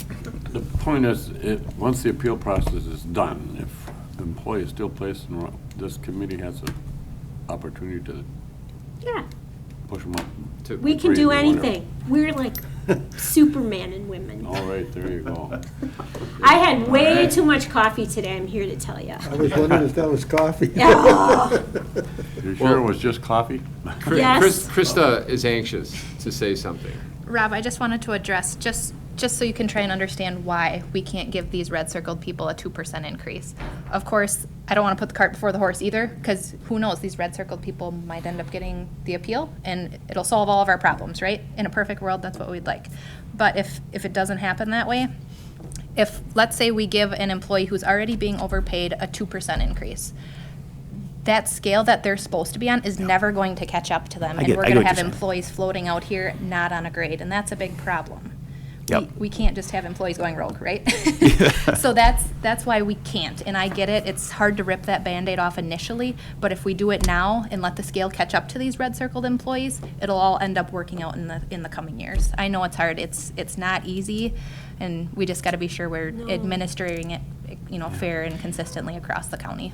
The point is, once the appeal process is done, if the employee is still placed in, this committee has an opportunity to Yeah, push them up. to we can grade do or whatever. anything. We're like Superman and women. All right, there you go. I had way too much coffee today, I'm here to tell you. I was wondering if that was coffee. You sure it was just coffee? Yes. Krista is anxious to say something. Rob, I just wanted to address, just so you can try and understand why we can't give these red circled people a 2% increase. Of course, I don't want to put the cart before the horse either, because who knows, these red circled people might end up getting the appeal, and it'll solve all of our problems, right? In a perfect world, that's what we'd like. But if it doesn't happen that way, if, let's say we give an employee who's already being overpaid a 2% increase, that scale that they're supposed to be on is never going to catch up to them. And we're I get going to what have you're saying. employees floating out here not on a grade, and that's a big problem. Yep. We can't just have employees going rogue, right? So that's why we can't, and I get it, it's hard to rip that Band-Aid off initially, but if we do it now and let the scale catch up to these red circled employees, it'll all end up working out in the coming years. I know it's hard, it's not easy, and we just gotta be sure we're administering it, fair and consistently across the county.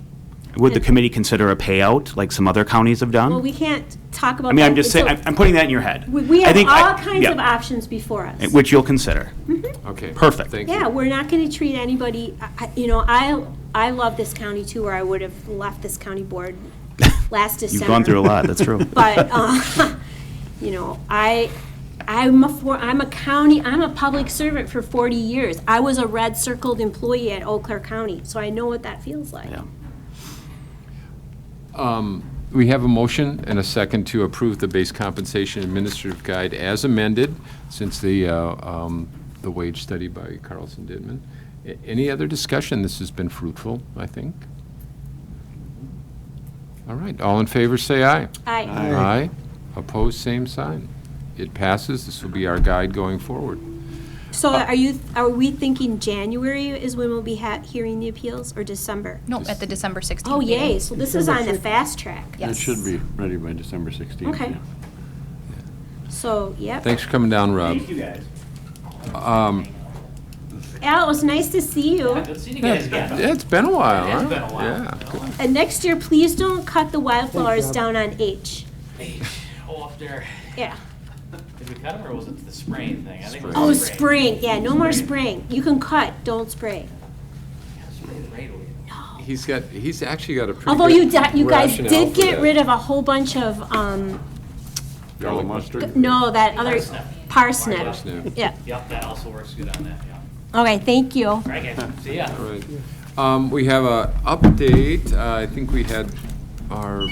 Would the committee consider a payout like some other counties have done? Well, we can't talk about I mean, that I'm just saying, until- I'm putting that in your head. We I have think all kinds of yeah, options before us. which you'll consider. Okay. Perfect. Thank you. Yeah, we're not going to treat anybody, I love this county too, or I would have left this county board last December. You've gone through a lot, that's true. But, I'm a public servant for 40 years. I was a red circled employee at Eau Claire County, so I know what that feels like. Yeah. We have a motion and a second to approve the base compensation administrative guide as amended since the wage study by Carlson Dittman. Any other discussion? This has been fruitful, I think. All right, all in favor, say aye. Aye. Aye. Opposed, same sign. It passes. This will be our guide going forward. So are we thinking January is when we'll be hearing the appeals, or December? No, at the December 16th Oh, meeting. yay, so this is on the fast track. It Yes. should be ready by December 16th. Okay. yeah. So, yep. Thanks for coming down, Rob. Thank you, guys. Al, it was nice to see you. Good seeing you guys again. Yeah, it's been a while, It's huh? been a while. Yeah. you know. And next year, please don't cut the wildflowers Rob. down on H. Oh, up there. Yeah. Did we cut them or was it the spraying thing? I think it was Oh, the spraying. spraying, yeah, no more spraying. You can cut, don't spray. Yeah, spray the right away. He's actually got a pretty Although good you guys rationale did for get that. rid of a whole bunch of, Yellow mustard? no, that other parsnip. Parsnip. Yeah, Yep, that also works good on that, yeah. okay, thank you. All right, guys, see ya. All right. We have a update. I think we had our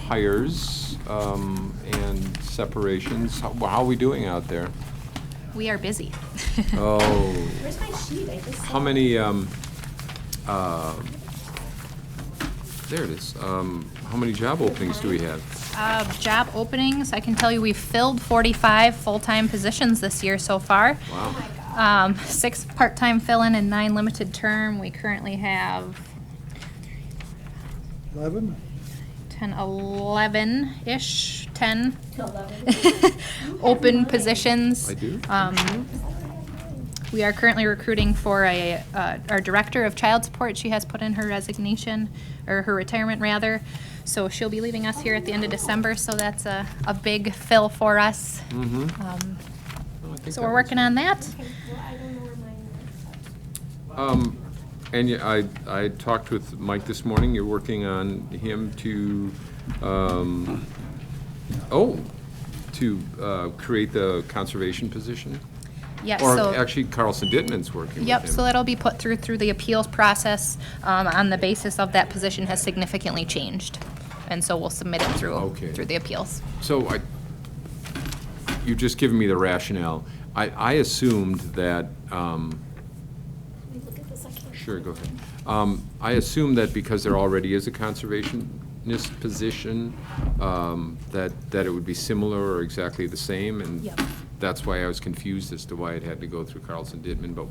hires and separations. How are we doing out there? We are busy. Oh, Where's my sheet? I just how many, there it is. How many job openings do we have? Job openings, I can tell you we've filled 45 full-time positions this year so far. Wow. 6 part-time fill-in and 9 limited term. We currently have 11? 10, 11-ish, 10 open positions. I do? We are currently recruiting for our Director of Child Support. She has put in her resignation, or her retirement rather. So she'll be leaving us here at the end of December, so that's a big fill for us. Mm-hmm. So we're working on that. And I talked with Mike this morning. You're working on him to, create the conservation position? Yes, Or so. actually, Carlson Dittman's working with him. Yep, so that'll be put through the appeals process on the basis of that position has significantly changed. And so we'll submit it through the appeals. So you've just given me the rationale. I assumed that, sure, go ahead. I assume that because there already is a conservationist position, that it would be similar or exactly the same, and Yep. that's why I was confused as to why it had to go through Carlson Dittman, but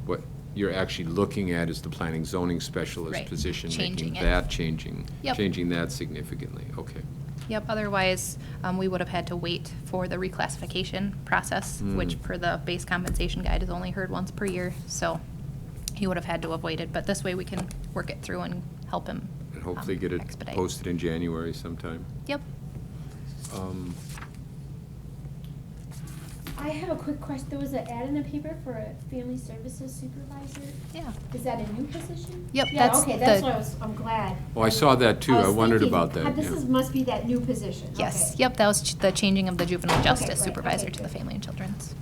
what you're actually looking at is the planning zoning specialist Right, position, changing making it. that changing Yep. that significantly, okay. Yep, otherwise, we would have had to wait for the reclassification process, which per the base compensation guide is only heard once per year, so he would have had to have waited, but this way we can work it through and help him And hopefully get it expedite. posted in January sometime. Yep. I have a quick question. There was an ad in the paper for a family services supervisor. Yeah. Is that a new position? Yep, Yeah, that's okay, that's the- what I'm glad. Oh, I saw that too. I was wondered thinking, about that, This yeah. must be that new position. Yes, Okay. yep, that was the changing of the juvenile justice right, supervisor okay, to the good. family and children's.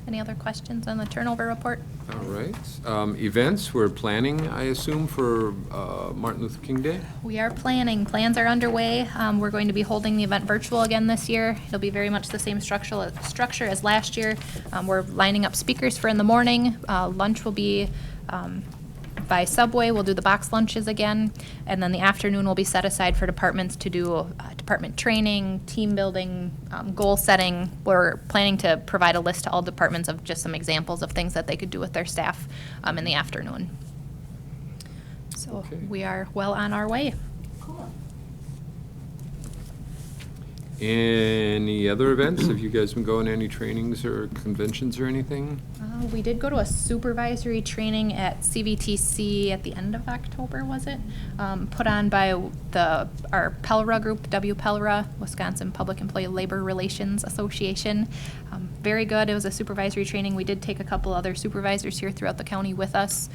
Any other questions on the turnover report? All right. Events, we're planning, I assume, for Martin Luther King Day? We are planning. Plans are underway. We're going to be holding the event virtual again this year. It'll be very much the same structure as last year. We're lining up speakers for in the morning. Lunch will be by Subway. We'll do the box lunches again. And then the afternoon will be set aside for departments to do department training, team building, goal setting. We're planning to provide a list to all departments of just some examples of things that they could do with their staff in the afternoon. So Okay. we are well on our way. Cool. Any other events? Have you guys been going to any trainings or conventions or anything? We did go to a supervisory training at CVTC at the end of October, was it? Put on by our PELRA group, WPELRA, Wisconsin Public Employee Labor Relations Association. Very good. It was a supervisory training. We did take a couple other supervisors here throughout the county with us.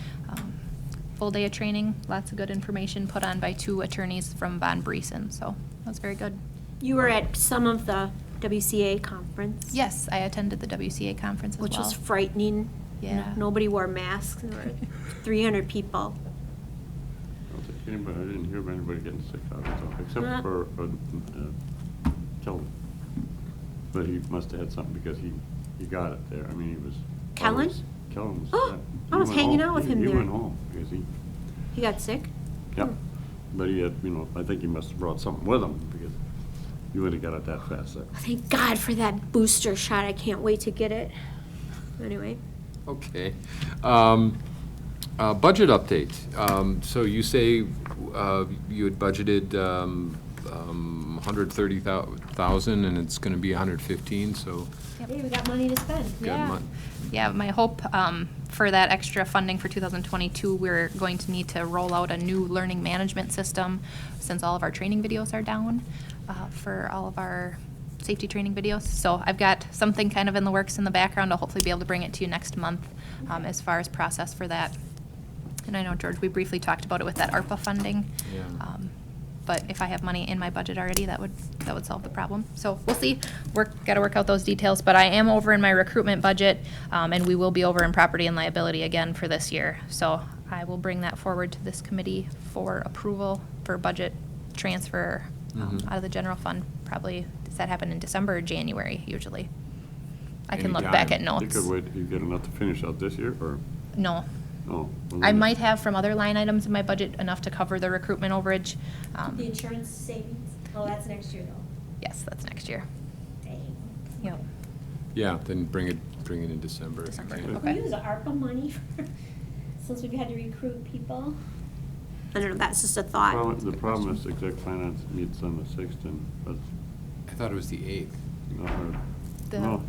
Full day of training, lots of good information put on by 2 attorneys from Von Briesen, so that was very good. You were at some of the WCA conference. Yes, I attended the WCA conference as well. Which was frightening. Yeah. Nobody wore masks. There were 300 people. I didn't hear of anybody getting sick out of it, though, except for Kellen. But he must have had something because he got it there. I mean, he was. Kellen? Kellen was. Oh, he I was went hanging home. out with him He there. went home because He got sick? yeah. But he had, I think he must have brought something with him because You would've got it that fast, then. Thank God for that booster shot. I can't wait to get it. Anyway. Okay. Budget update. So you say you had budgeted 130,000 and it's going to be 115, so Hey, we got money to spend. good Yeah. month. Yeah, my hope for that extra funding for 2022, we're going to need to roll out a new learning management system since all of our training videos are down for all of our safety training videos. So I've got something kind of in the works in the background. I'll hopefully be able to bring it to you next month as far as process for that. And I know, George, we briefly talked about it with that ARPA funding. Yeah. But if I have money in my budget already, that would solve the problem. So we'll see. Got to work out those details. But I am over in my recruitment budget, and we will be over in property and liability again for this year. So I will bring that forward to this committee for approval for budget transfer out of the general fund. Probably, does that happen in December or January usually? I can look back at You notes. could wait, you get enough to finish out this year, or, No. oh? well, I then- might have from other line items in my budget enough to cover the recruitment overage. The insurance savings, oh, that's next year though. Yes, that's next year. Dang. Yep. Yeah, then bring it in December. if you December. can. Can Okay. we use ARPA money since we've had to recruit people? I don't know, that's just a The thought. problem is exec finance meets on the 6th, and, I thought it was the 8th. no,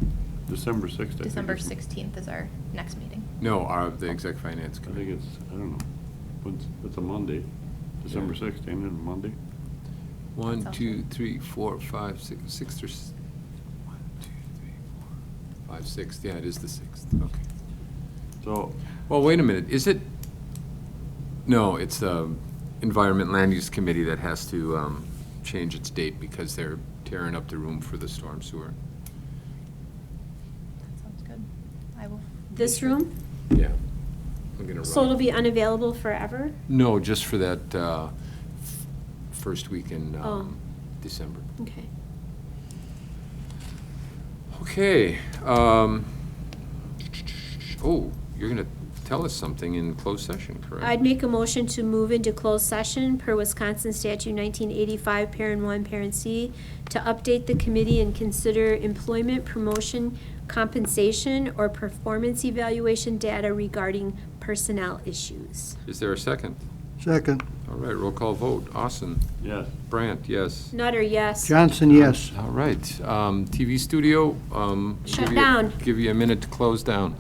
December 6th, I think. December is- 16th is our next meeting. No, the exec finance I committee. think it's, I don't know, it's a Monday, December 6th, ain't it, a Monday? 1, Sounds 2, good. 3, 4, 5, 6, 6 or 1, 2, 3, 4, 5, 6. Yeah, it is the 6th. Okay. So, Well, wait a minute. Is it? No, it's the Environment Land Use Committee that has to change its date because they're tearing up the room for the storm sewer. That sounds good. I will. This room, Yeah. I'm gonna so run. it'll be unavailable forever? No, just for that first week in Oh. December. Okay. Okay. Oh, you're going to tell us something in closed session, correct? I'd make a motion to move into closed session per Wisconsin statute 1985, parent 1, parent C, to update the committee and consider employment, promotion, compensation, or performance evaluation data regarding personnel issues. Is there a second? Second. All right, roll call vote. Austin? yes. Brandt, yes. Nutter, yes. Johnson, yes. All right, TV studio. Shut down. Give you a minute to close down.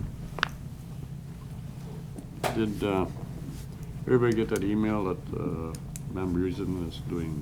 Did everybody get that email that Ma'am Reason is doing